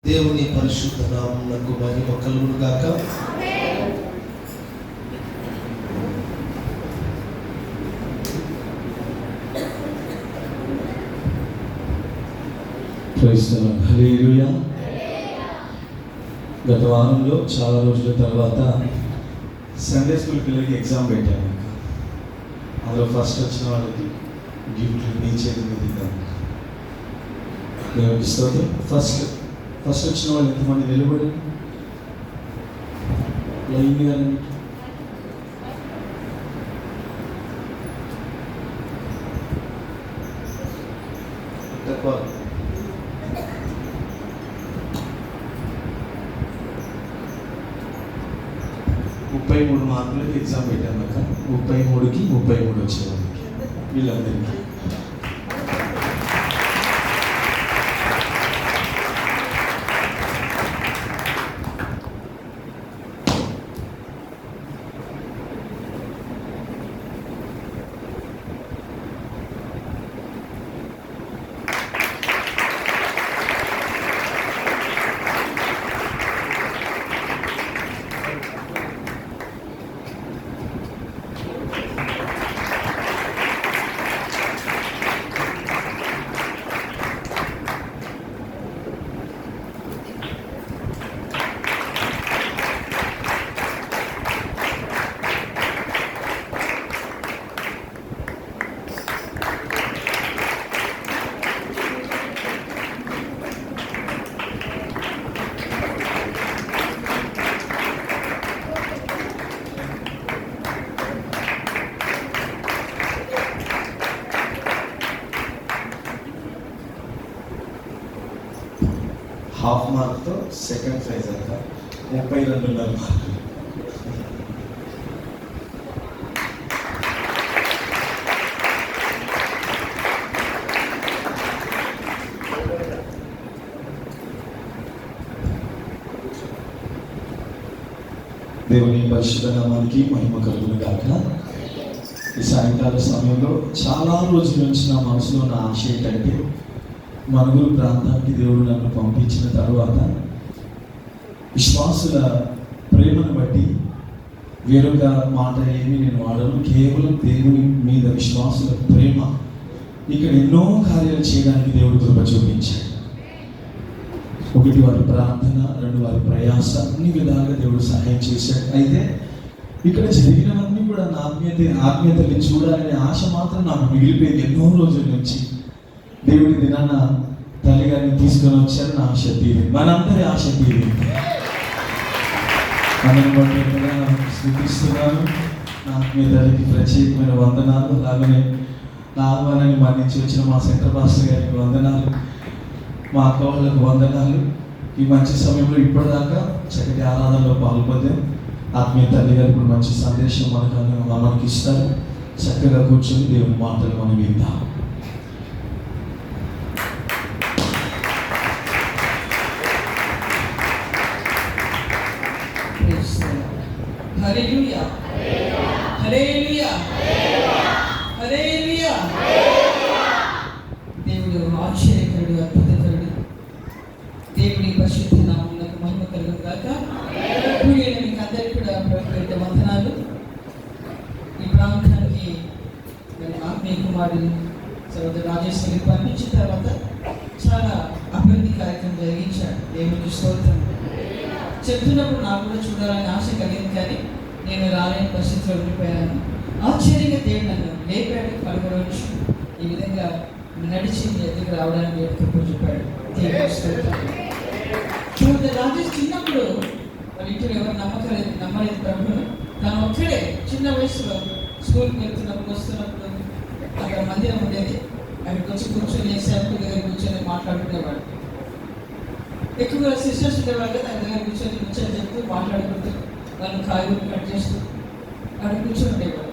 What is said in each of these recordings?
దేవుని పరిశుద్ధ నామమునకు మహిమ కలుగును గాక. హల్లెలూయా. గత వారంలో చాలా రోజుల తర్వాత సండే స్కూల్ పిల్లలకి ఎగ్జామ్ పెట్టాను. అందులో ఫస్ట్ వచ్చిన వాళ్ళకి గిఫ్ట్లు మీ చేతి మీద ఇద్దాము. దేవునికి స్తోత్రం. ఫస్ట్ వచ్చిన వాళ్ళు ఎంతమంది నిలబడి లైన్గా తప్ప 33 మార్కులకి ఎగ్జామ్ పెట్టాను. 33కి 33 వచ్చేవాళ్ళకి వీళ్ళందరికీ. హాఫ్ మార్క్తో సెకండ్ ప్రైజ్ అంట 32 మార్కులు. దేవుని పరిశుద్ధ నామానికి మహిమ కలుగును గాక. ఈ సాయంకాల సమయంలో చాలా రోజుల నుంచి నా మనసులో నా ఆశ ఏంటంటే, మనుగురు ప్రాంతానికి దేవుడు నన్ను పంపించిన తర్వాత విశ్వాసుల ప్రేమను బట్టి వేరొక మాట ఏమి నేను వాడను. కేవలం దేవుని మీద విశ్వాసుల ప్రేమ ఇక్కడ ఎన్నో కార్యాలు చేయడానికి దేవుడు కృప చూపించాడు. 1 వారి ప్రార్థన, 2 వారి ప్రయాస, అన్ని విధాలుగా దేవుడు సహాయం చేశాడు. అయితే ఇక్కడ జరిగినవన్నీ కూడా నా ఆత్మీయతని చూడాలనే ఆశ మాత్రం నాకు మిగిలిపోయింది ఎన్నో రోజుల నుంచి. దేవుడి దినాన తల్లి గారిని తీసుకొని వచ్చారు. నా ఆశ తీరింది, మనందరి ఆశ తీరింది. అందరిని బట్టి స్థుతిస్తున్నాను. మీ తల్లికి ప్రత్యేకమైన వందనాలు. అలాగనే నా ఆహ్వానాన్ని మన్నించి వచ్చిన మా సెంటర్ పాస్టర్ గారికి వందనాలు, మా అక్క వాళ్ళకు వందనాలు. ఈ మంచి సమయంలో ఇప్పటిదాకా చక్కటి ఆరాధనలో పాల్పొందాం. ఆత్మీయ తల్లి గారు ఇప్పుడు మంచి సందేశం మనకి ఇస్తారు. చక్కగా కూర్చొని దేవుని మాటలు మనం విందాం. హల్లెలూయా, హల్లెలూయా, హల్లెలూయా. దేవుడు ఆశ్చర్యకరుడు, అద్భుతకరుడు. దేవుని పరిశుద్ధ నామమునకు మహిమ కలుగును గాక. మీకు అందరికీ కూడా ప్రభువుకి వందనాలు. ఈ ప్రాంతానికి ఆత్మీయ కుమారుడు సోదరు రాజేశ్వరి పంపించిన తర్వాత చాలా అభివృద్ధి కార్యక్రమం జరిగించాడు. దేవునికి స్తోత్రం. చెప్తున్నప్పుడు నాకు కూడా చూడాలని ఆశ కలిగింది, కానీ నేను రాలేని పరిస్థితిలో ఉండిపోయాను. ఆశ్చర్యంగా దేవుడు నన్ను లేపాడు, పడుకోవచ్చు. ఈ విధంగా నడిచి మీ దగ్గర రావడానికి దేవుడు కృప చూపాడు. రాజేష్ చిన్నప్పుడు వాళ్ళ ఇంట్లో ఎవరు నమ్మలేదు ప్రభువును. తను ఒక్కడే చిన్న వయసులో స్కూల్కి వెళ్తున్నప్పుడు వస్తున్నప్పుడు అక్కడ మందిరం ఉండేది. అక్కడికి వచ్చి కూర్చొని సేవకుల దగ్గర కూర్చొని మాట్లాడుకునేవాడు. ఎక్కువగా సిస్టర్స్ ఉండేవాళ్ళు కదా, ఆయన దగ్గర కూర్చొని చెప్తూ మాట్లాడుకుంటూ వాళ్ళు కాయగూరలు కట్ చేస్తూ అక్కడ కూర్చొని ఉండేవాడు.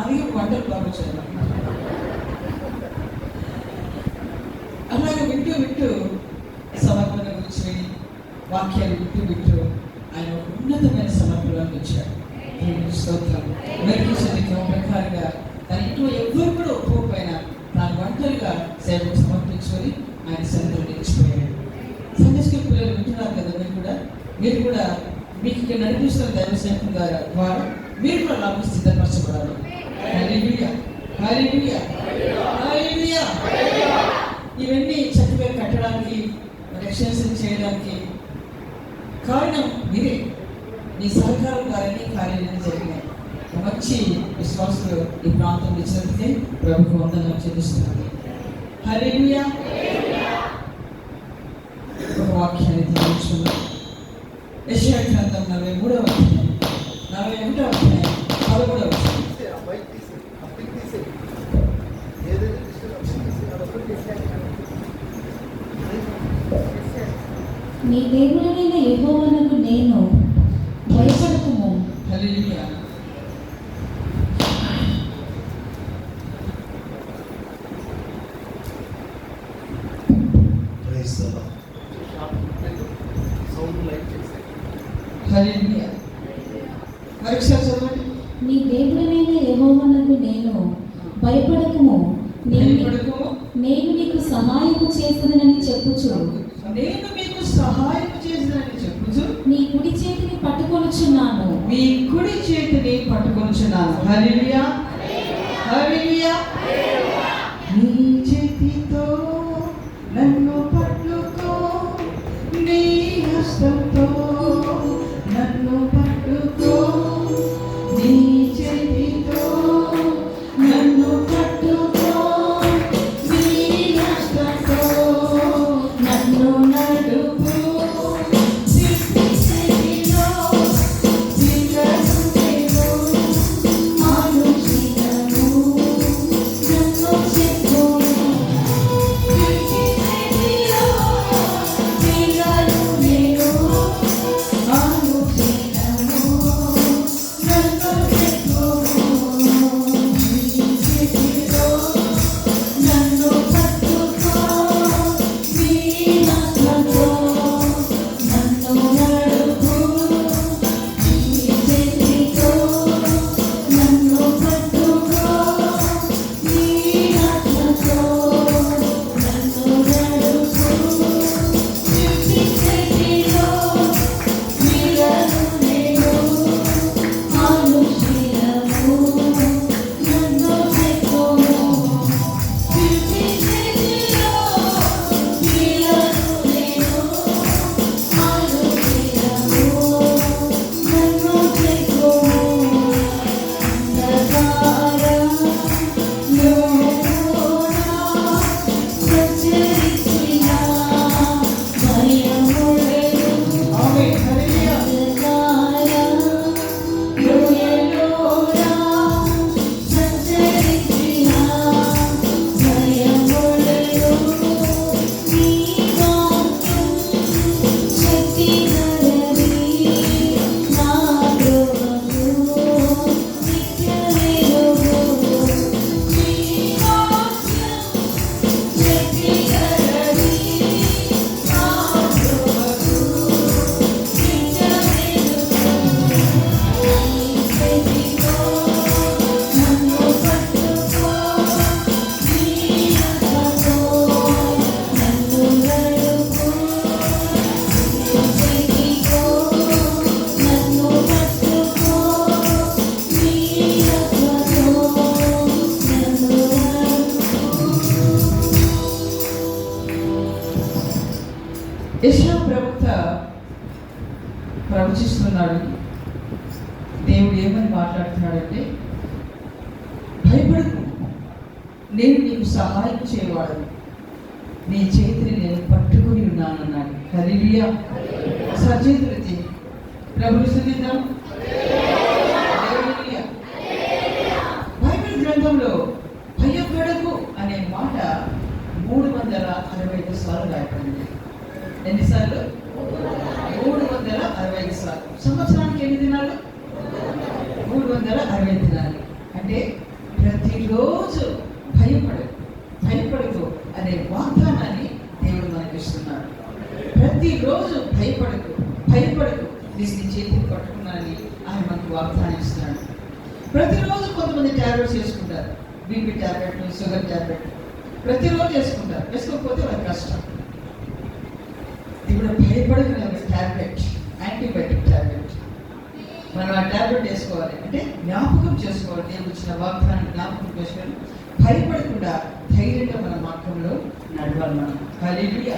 అది వంటలు బాగా వచ్చాయి. అలాగే వింటూ సమర్పణ గురించి వాక్యాలు వింటూ ఆయన ఒక ఉన్నతమైన సమర్పణలోకి వచ్చాడు. స్తోత్రం. ప్రకారంగా తన ఇంట్లో ఎవరు కూడా ఒప్పుకోకపోయినా తాను ఒంటరిగా సేవకు సమర్పించుకొని ఆయన సన్నిధిలో నిలిచిపోయాడు. సండే స్కూల్ పిల్లలు వింటున్నారు. మీరు కూడా మీకు ఇక్కడ నడిపిస్తున్న దైవసేవకుల ద్వారా మీరు కూడా నాకు సిద్ధపరచబడాలి. హల్లెలూయా, హల్లెలూయా, హల్లెలూయా. ఇవన్నీ చక్కగా కట్టడానికి, ఎక్స్టెన్షన్ చేయడానికి కారణం మీరే. మీ సహకారం ద్వారానే కార్యాలయం జరిగినాయి. మంచి విశ్వాసులు ఈ ప్రాంతంలో ఇచ్చినందుకే ప్రభుత్వం వందనాలు చెల్లిస్తున్నాను. హల్లెలూయా. ఒక వాక్యాన్ని ధ్యానించుకుందాం. యెషయా గ్రంథం 43వ అధ్యాయం 41వ అధ్యాయం 13వ వచనం. నీ దేవుడైన యెహోవానకు నేను భయపడకుము. Hallelujah. Praise the Lord. Hallelujah. మరొకసారి చదవండి. నీ దేవుడైన యెహోవానకు నేను భయపడకుము. భయపడకుము. నేను నీకు సహాయము చేస్తునని చెప్పుచు. నేను మీకు సహాయం చేసినని చెప్పుచు నీ కుడి చేతిని పట్టుకొనుచున్నాను. మీ కుడి చేతిని పట్టుకొనుచున్నాను. హల్లెలూయా, హల్లెలూయా. నీ చేతితో నన్ను పట్టుకో, నీ హస్తంతో నన్ను పట్టుకో, నీ చేతితో నన్ను పట్టుకో, నీ హస్తంతో నన్ను నడుపు. సిద్ధిలో సిద్ధను ఆలోచనను నన్ను చెప్పుము. సిద్ధిలో సిద్ధను నేను ఆలోచనను నన్ను చెప్పుము. సిద్ధిలో నన్ను పట్టుకో, నీ హస్తంతో నన్ను నడుపు. నీ చేతితో నన్ను పట్టుకో, నీ హస్తంతో నన్ను నడుపు. సిద్ధిలో సిద్ధను నేను ఆలోచనను నన్ను చెప్పుము. ఆమేన్. హల్లెలూయా. యెషయా ప్రవక్త ప్రవచిస్తున్నాడు. దేవుడు ఏమని మాట్లాడుతున్నాడంటే, భయపడకు, నేను నీకు సహాయం చేయవాడు, నీ చేతిని నేను పట్టుకుని ఉన్నానన్నాడు. హల్లెలూయా. సచేతులకి ప్రభుని స్తుతిద్దాం. హల్లెలూయా. బైబిల్ గ్రంథంలో భయపడకు అనే మాట 365 సార్లు రాయబడింది. ఎన్నిసార్లు? 365 సార్లు. సంవత్సరానికి ఎన్ని దినాలు? 360 దినాలు. అంటే ప్రతిరోజు భయపడకు అనే వాగ్దానాన్ని దేవుడు మనకి ఇస్తున్నాడు. ప్రతిరోజు భయపడకు నీకు నీ చేతిని పట్టుకున్నానని ఆయన మనకు వాగ్దానం ఇస్తున్నాడు. ప్రతిరోజు కొంతమంది ట్యాబ్లెట్స్ వేసుకుంటారు, బీపీ ట్యాబ్లెట్లు, షుగర్ ట్యాబ్లెట్ ప్రతిరోజు వేసుకుంటారు. వేసుకోకపోతే వాళ్ళకి కష్టం. ఇప్పుడు భయపడకునే ఒక ట్యాబ్లెట్ యాంటీబయాటిక్ టాబ్లెట్. మనం ఆ టాబ్లెట్ వేసుకోవాలి అంటే జ్ఞాపకం చేసుకోవాలి, దేవుడు ఇచ్చిన వాగ్దానాన్ని జ్ఞాపకం చేసుకొని భయపడకుండా ధైర్యంగా మన మార్గంలో నడవాలి. మనం హల్లెలూయా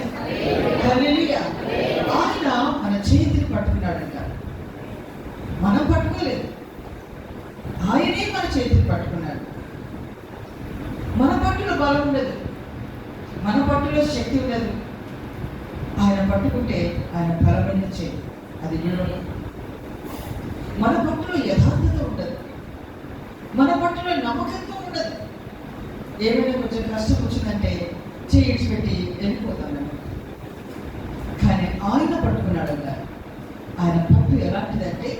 హల్లెలూయా. ఆయన మన చేతిని పట్టుకున్నాడంట, మనం పట్టుకోలేదు, ఆయనే మన చేతిని పట్టుకున్నాడు. మన పట్టులో బలం ఉండదు, మన పట్టులో శక్తి ఉండదు. ఆయన పట్టుకుంటే ఆయన బలమైన చేయి, అది నిలవదు. మన పట్టులో యథార్థత ఉండదు, మన పట్టులో నమ్మకత్వం ఉండదు. ఏమైనా కొంచెం కష్టం వచ్చిందంటే చేయించి పెట్టి వెళ్ళిపోతాం మేము. కానీ ఆయన పట్టుకున్నాడంట. ఆయన పట్టు ఎలాంటిదంటే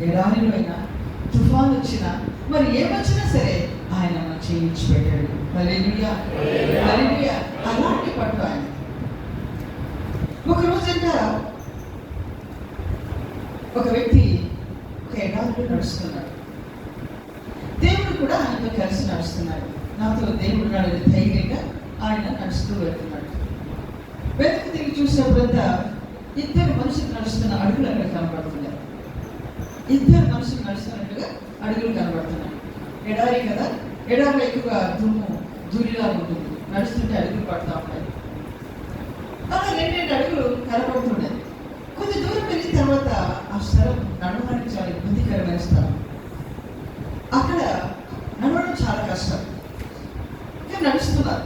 ఎడారిలో అయినా తుఫాన్ వచ్చినా మరి ఏమొచ్చినా సరే ఆయన మనం చేయించి పెట్టాడు. హల్లెలూయా హల్లెలూయా. అలాంటి పట్టు ఆయన. ఒకరోజంట ఒక వ్యక్తి ఒక ఎడారిలో నడుస్తున్నాడు, దేవుడు కూడా ఆయనతో కలిసి నడుస్తున్నాడు. నాతో దేవుడు నాడు ధైర్యంగా ఆయన నడుస్తూ వెళ్తున్నాడు. వెనక్కి తిరిగి చూసినప్పుడంతా ఇద్దరు మనుషులు నడుస్తున్న అడుగులు అక్కడ కనబడుతున్నాయి. ఇద్దరు మనుషులు నడుస్తున్నట్టుగా అడుగులు కనబడుతున్నాయి. ఎడారి కదా, ఎడారిలో ఎక్కువగా ధూళిలా ఉంటుంది, నడుస్తుంటే అడుగులు పడుతూ ఉంటాయి. అలా 2 అడుగులు కనబడుతున్నాయి. కొద్ది దూరం వెళ్ళిన తర్వాత ఆ స్థలం నడవడానికి చాలా ఇబ్బందికరమైన స్థలం. అక్కడ నడవడం చాలా కష్టం. నడుస్తున్నారు.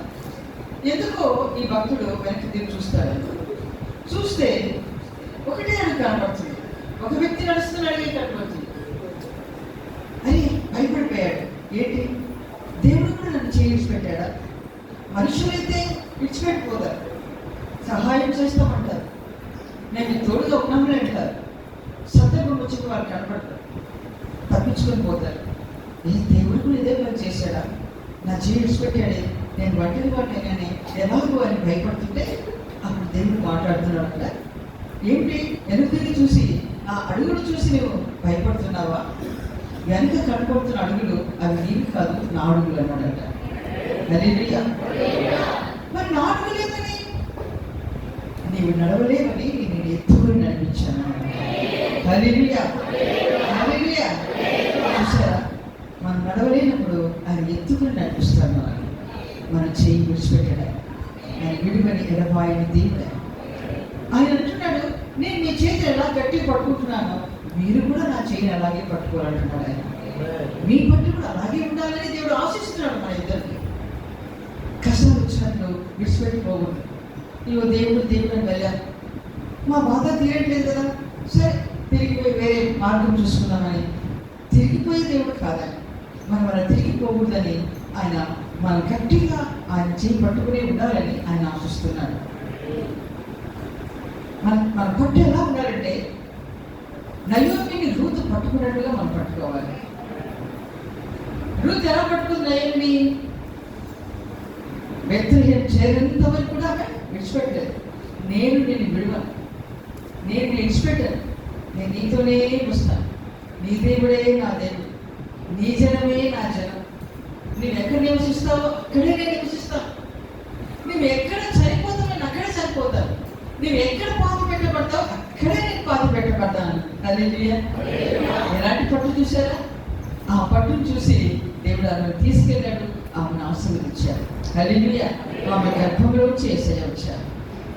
ఎందుకో ఈ భక్తుడు వెనక్కి తిరిగి చూస్తాడు. చూస్తే ఒకటే అడుగు కనబడుతుంది, ఒక వ్యక్తి నడుస్తున్నాడు కనబడుతుంది. అని భయపడిపోయాడు. ఏంటి, దేవుడు కూడా నన్ను చేయించి పెట్టాడా? మనుషులైతే విడిచిపెట్టిపోతారు, సహాయం చేస్తామంటారు, నేను తోడుగా ఉన్నామని అంటారు. సందర్భం వచ్చి వాళ్ళు కనపడతారు, తప్పించుకొని పోతారు. దేవుడు కూడా ఇదే పని చేశాడా? నా జీవితం పెట్టాడే, నేను ఒంటరి వాడినైనా ఎలాగో అని భయపడుతుంటే అప్పుడు దేవుడు మాట్లాడుతున్నాడు. ఏంటి, వెనుక తిరిగి చూసి ఆ అడుగులు చూసి నువ్వు భయపడుతున్నావా? వెనుక కనపడుతున్న అడుగులు అవి నీవి కాదు, నా అడుగులు అన్నాడట. హల్లెలూయా. మరి నా అడుగులేమని? నీవు నడవలేమని నేను ఎత్తుకుని నడిపించాను. హల్లెలూయా హల్లెలూయా. చూసారా, మనం నడవలేనప్పుడు ఆయన ఎత్తుకుని నడిపిస్తాడు. మన చేయి విడిచిపెట్టాడు. ఆయన విడివని ఎడబాయని దేవుడు. ఆయన అంటున్నాడు, నేను మీ చేతిని ఎలా గట్టిగా పట్టుకుంటున్నాను, మీరు కూడా నా చేయిని అలాగే పట్టుకోవాలంటున్నాడు. ఆయన మీ పట్టు కూడా అలాగే ఉండాలని దేవుడు ఆశిస్తున్నాడు. మన ఇద్దరికి కష్టాలు వచ్చినప్పుడు విడిచిపెట్టిపోకూడదు. ఇవో దేవుడు అని వెళ్ళాను, మా బాధ తీయట్లేదు కదా, సరే తిరిగిపోయి వేరే మార్గం చూసుకుందామని తిరిగిపోయే దేవుడు కాదని, మనం తిరిగిపోకూడదని ఆయన మనం గట్టిగా ఆయన చేయి పట్టుకునే ఉండాలని ఆయన ఆశిస్తున్నాడు. మన పట్టు ఎలా ఉండాలంటే నయోమిని రూతు పట్టుకున్నట్టుగా మనం పట్టుకోవాలి. రూతు ఎలా పట్టుకుంది నయోమిని? బెత్లెహేము చేరేంత వరకు కూడా విడిచిపెట్టలేదు. నేను విడవను, నేను విడిచిపెట్టాను, నేను నీతోనే వస్తాను, నీ దేవుడే నా దేవుడు, నీ జనమే నా జనం. నువ్వు ఎక్కడ నివసిస్తావో అక్కడే నేను నివసిస్తాను, నువ్వు ఎక్కడ చనిపోతావు నేను అక్కడే చనిపోతాను, నువ్వు ఎక్కడ పాత పెట్టబడతావు అక్కడే నేను పాత పెట్టబడతాను. హల్లెలూయా. ఎలాంటి పట్టు చూసారా? ఆ పట్టును చూసి దేవుడు ఆమెను తీసుకెళ్ళాడు, ఆమెను ఆశీర్వదించాడు. హల్లెలూయా. ఆమె గర్భంలో యేసయ్య వచ్చారు.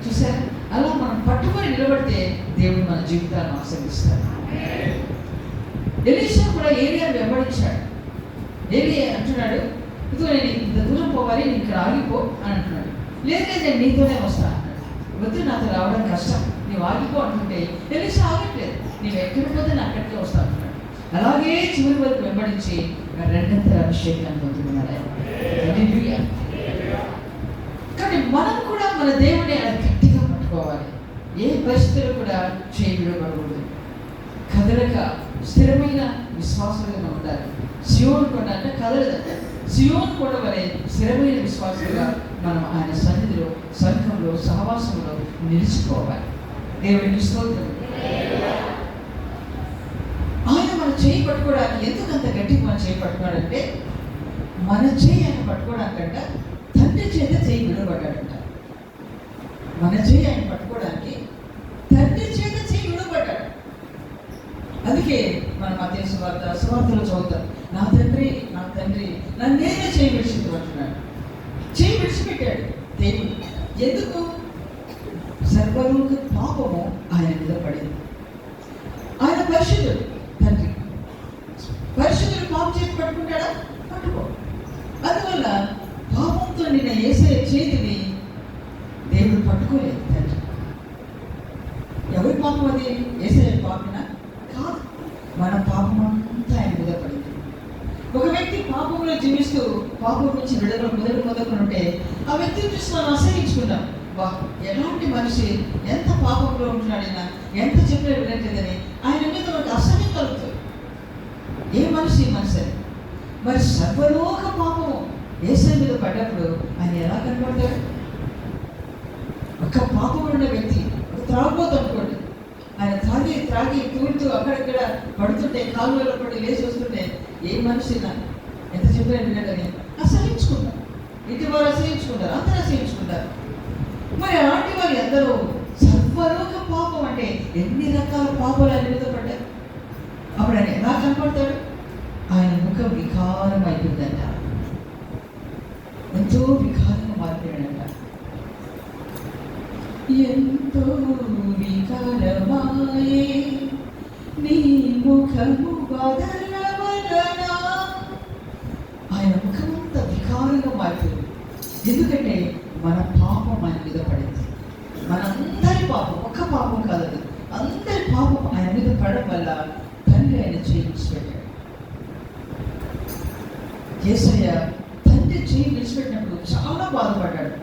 చూసారా, అలా మనం పట్టుకొని నిలబడితే దేవుడు మన జీవితాన్ని ఆశీర్వదిస్తాడు. ఎలీషా కూడా ఏలియాను వెంబడించాడు. ఏలియా అంటున్నాడు, ఇదిగో నేను ఇంత దూరం పోవాలి, నేను ఇక్కడ ఆగిపో అని అంటున్నాడు. లేదు నేను నీతోనే వస్తా అన్నాడు. వద్దు, నాతో రావడం కష్టం, నీవు ఆగిపో అంటుంటే ఎలీషా ఆగట్లేదు, నీవు ఎక్కడికి పోతే నేను అక్కడికే వస్తా అంటున్నాడు. అలాగే చివరి వరకు వెంబడించి రెండంతల అభిషేకాన్ని పొందుకున్నాడు. కానీ మనం కూడా మన దేవుడిని అలా గట్టిగా పట్టుకోవాలి. ఏ పరిస్థితులు కూడా చేయబడకూడదు. కదలక స్థిరమైన విశ్వాసంగా ఉండాలి. సియోను కొండ అంటే కదలదంట. సియోను కొండ వలె స్థిరమైన విశ్వాసంగా మనం ఆయన సన్నిధిలో, సంఘంలో, సహవాసంలో నిలిచిపోవాలి. దేవుడిని స్తోత్రం. ఆయన మన చేయి పట్టుకోవడానికి ఎందుకంత గట్టిగా మన చేయి పట్టుకోవాలంటే, మన చేయి ఆయన పట్టుకోవడానికంట తండ్రి చేత చేయి విడబడ్డాడంట. మన చేయి ఆయన పట్టుకోవడానికి తండ్రి చేత చేయి విడబడ్డాడు. అందుకే మనం మత్తయి సువార్తలో చదువుతాం, నా తండ్రి నన్నేనే చేయి విడిచిపెట్టు అంటున్నాడు. చేయి విడిచిపెట్టాడు దేవుడు. ఎందుకు? సర్వలోక పాపము ఆయన మీద పడింది. ఆయన పరిశుద్ధుడు తండ్రి. పరిశుద్ధుడు పాపం చేతి పట్టుకుంటాడా? పట్టుకో. అందువల్ల పాపంతో నిన్న యేసయ్య చేతిని దేవుడు పట్టుకోలేదు తండ్రి. ఎవరి పాపం అది? యేసయ్య పాపమేనా? కాదు. మన పాపం అంతా ఆయన మీద పడింది. ఒక వ్యక్తి పాపంలో జీవిస్తూ పాపం నుంచి విడుదల మొదలుకుంటే ఆ వ్యక్తిని చూసి మనం అసహించుకుంటాం. వా, ఎలాంటి మనిషి, ఎంత పాపంలో ఉంటున్నాడైనా, ఎంత చెప్పినా వినట్లేదని ఆయన మీద మనకు అసహ్యం కలుగుతుంది. ఏ మనిషి అని. మరి సర్వలోక పాపము యేసయ్య మీద పడ్డప్పుడు ఆయన ఎలా కనపడతాడు? ఒక పాపం ఉన్న వ్యక్తి, ఒక త్రాగుబోతు అనుకోండి, ఆయన త్రాగి తూలుతూ అక్కడక్కడ పడుతుంటే, కాలువలో పడి లేచి వస్తుంటే ఏ మనిషి ఎంత చెప్పినా వినడని అసహించుకుంటారు. ఇంటి వారు అసహించుకుంటారు, అందరూ అసహించుకుంటారు. మరి అలాంటి వారు ఎందరో సర్వలోక పాపం అంటే ఎన్ని రకాల పాపాలు ఆయన మీద పడ్డారు. అప్పుడు ఆయన ఎలా కనపడతాడు? ఆయన ముఖం వికారం అయిపోయిందంట. ఎంతో వికారంగా మారిపోయాడంట. ఎంతో వికారమాయే నీ ముఖము బదలవలనా. ఆయన ముఖమంతా వికారంగా మారిపోయింది. ఎందుకంటే మన పాపం ఆయన మీద పడింది. మనందరి పాపం, ఒక్క పాపం కాదు, అందరి పాపం ఆయన మీద పడడం వల్ల తండ్రి ఆయన చేయి విడిచిపెట్టాడు. యేసయ్య తండ్రి చేయి విడిచిపెట్టినప్పుడు చాలా బాధపడ్డాడు.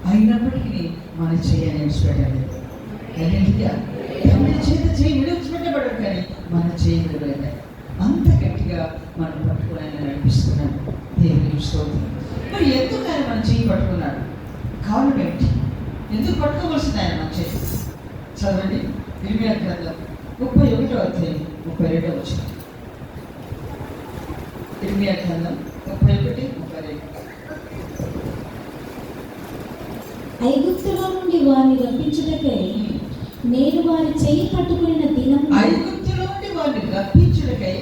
అయినప్పటికీ మన చేయి ఆయన విడిచిపెట్టాడు. తండ్రి చేత చేయి విడిచిపెట్టబడ్డాడు, కానీ మన చేయి విడలేదు. అంత గట్టిగా మనం పట్టుకుని ఆయన నడిపిస్తున్నాడు. దేవునికి స్తోత్రం. మరి ఎందుకు ఆయన మన చేయి పట్టుకున్నాడు? కారణం ఏంటి? ఎందుకు పట్టుకోవలసింది ఆయన మన చేయి? చదవండి, ఇర్మియా గ్రంథం 31వ అధ్యాయం 32వ వచనం. ఇర్మియా గ్రంథం 31:32. ఐగుప్తులో నుండి వారిని రప్పించుటకై నేను వారి చేయి పట్టుకున్న దినం. ఐగుప్తులో నుండి వారిని రప్పించుటకై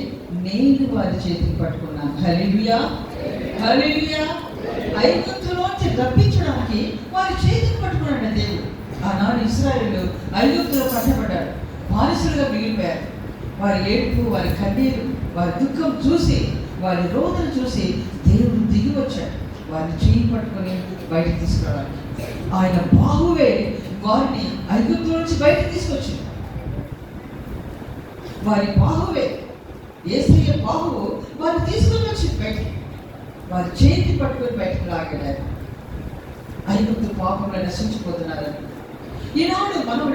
నేను వారి చేతికి పట్టుకున్నాను. హల్లెలూయా, హల్లెలూయా. ఐగుప్తులోంచి రప్పించడానికి వారి చేతికి పట్టుకున్నాడు దేవుడు. ఆనాడు ఇశ్రాయేలు ఐగుప్తులో పట్టబడ్డాడు, బానిసలుగా మిగిలిపోయారు. వారి ఏడుపు, వారి కన్నీరు, వారి దుఃఖం చూసి, వారి రోదన చూసి దేవుడు దిగి వచ్చాడు వారిని చేయి పట్టుకొని బయటకు తీసుకురావడానికి. ఆయన బాహువే వారిని ఐగుప్తు నుంచి బయటకు తీసుకొచ్చింది. వారి బాహువే, యేసయ్య బాహువు వారిని తీసుకొని వచ్చింది బయటకి. వారి చేతి పట్టుకొని బయటకు లాగాడు. ఐగుప్తు పాపంలో నశించిపోతున్నారని. ఈనాడు మనం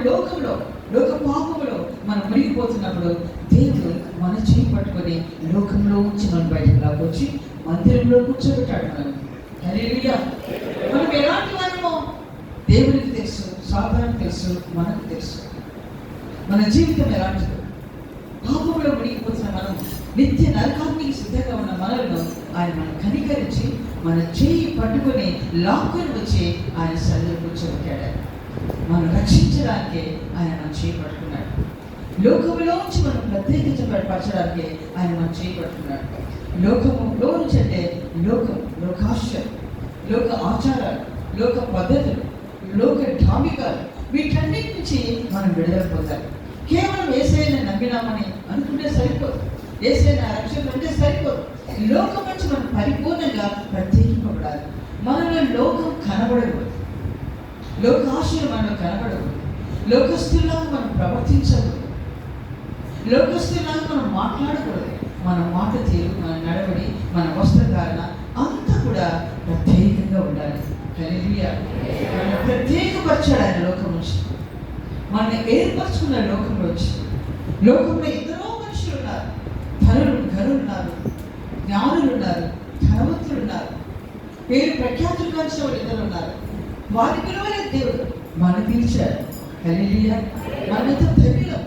లోక పాపంలో మనం మునిగిపోతున్నప్పుడు దేవుడు మన చేయి పట్టుకొని లోకంలో ఉంచి మనం బయటకు లాగొచ్చి మందిరంలో కూర్చోబెట్టాడు. హల్లెలూయా. మనం ఎలాంటి వారమో దేవునికి తెలుసు, సాధారణ తెలుసు, మనకు తెలుసు. మన జీవితం ఎలాంటిదో. పాపంలో మునిగిపోతున్న మనం, నిత్య నరకానికి సిద్ధంగా ఉన్న మనలను ఆయన మనం కనికరించి మన చేయి పట్టుకొని లాక్కొని వచ్చి ఆయన సన్నిధిలో కూర్చోబెట్టాడు. మనం రక్షించడానికి ఆయన మన చేయి పట్టుకున్నాడు. లోకంలోంచి మనం ప్రత్యేకించబడపరచడానికి ఆయన మన చేయి పట్టుకున్నాడు. లోకంలో నుంచి అంటే లోకాశయం, లోక ఆచారాలు, లోక పద్ధతులు, లోక ధార్మికాలు, వీటన్నిటి నుంచి మనం విడుదల పొందాలి. కేవలం యేసయ్యని నమ్మినామని అనుకుంటే సరిపోదు, యేసయ్య రక్షణ అంటే సరిపోదు. లోకం నుంచి మనం పరిపూర్ణంగా ప్రత్యేకింపబడాలి. మనలో లోకం కనబడకూడదు, లోకాశయం మనలో కనబడకూడదు, లోకస్తుల్లాగా మనం ప్రవర్తించకూడదు, లోకస్తుల్లాగా మనం మాట్లాడకూడదు. మన మాట తీరు, మన నడవడి, మన వస్త్రధారణ అంతా కూడా ప్రత్యేకంగా ఉండాలి. హల్లెలూయా. మనం ప్రత్యేకపరచాడు ఆయన లోకం నుంచి, మనల్ని ఏర్పరచుకున్న లోకంలో వచ్చి. లోకంలో ఎందరో మనుషులు ఉన్నారు, ఘనులు ఉన్నారు, జ్ఞానులు ఉన్నారు, ధనవంతులు ఉన్నారు, పేరు ప్రఖ్యాతులు కాల్చిన వాళ్ళు ఇద్దరు ఉన్నారు. వారి పిలువలేదు దేవుడు, మనం పిలిచాడు. హల్లెలూయా. మనం ఎంతో ధన్యులం,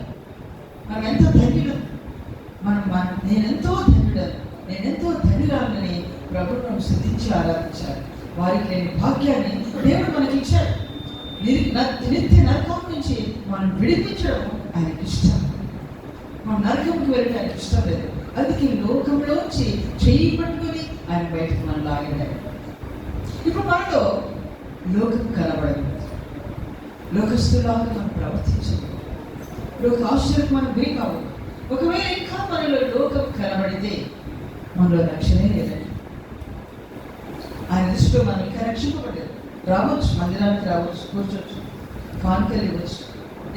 నేనెంతో ధన్యురాలని ప్రభుత్వం స్తుతించి ఆరాధించారు. వారికి లేని భాగ్యాన్ని దేవుడు మనకి ఇచ్చాడు. నిత్య నరకం నుంచి మనం విడిపించడం ఆయనకి ఇష్టం. మనం నరకంకి వెళ్ళడానికి ఇష్టం లేదు. అందుకే లోకంలోంచి చెయ్యి పట్టుకొని ఆయన బయటకు మనం లాగాడు. ఇప్పుడు మనలో లోకం కనబడదు, లోకస్తులాగా మనం ప్రవర్తించదు, లోక ఆశ్చర్యకు మనం గురి కావు. ఒకవేళ ఇంకా మనలో లోకం కనబడితే మనలో రక్షణే లేదండి. ఆయన దృష్టిలో మనం ఇంకా రక్షింపబడలేదు. రావచ్చు, మందిరానికి రావచ్చు, కూర్చోవచ్చు, కానుకలు ఇవ్వచ్చు,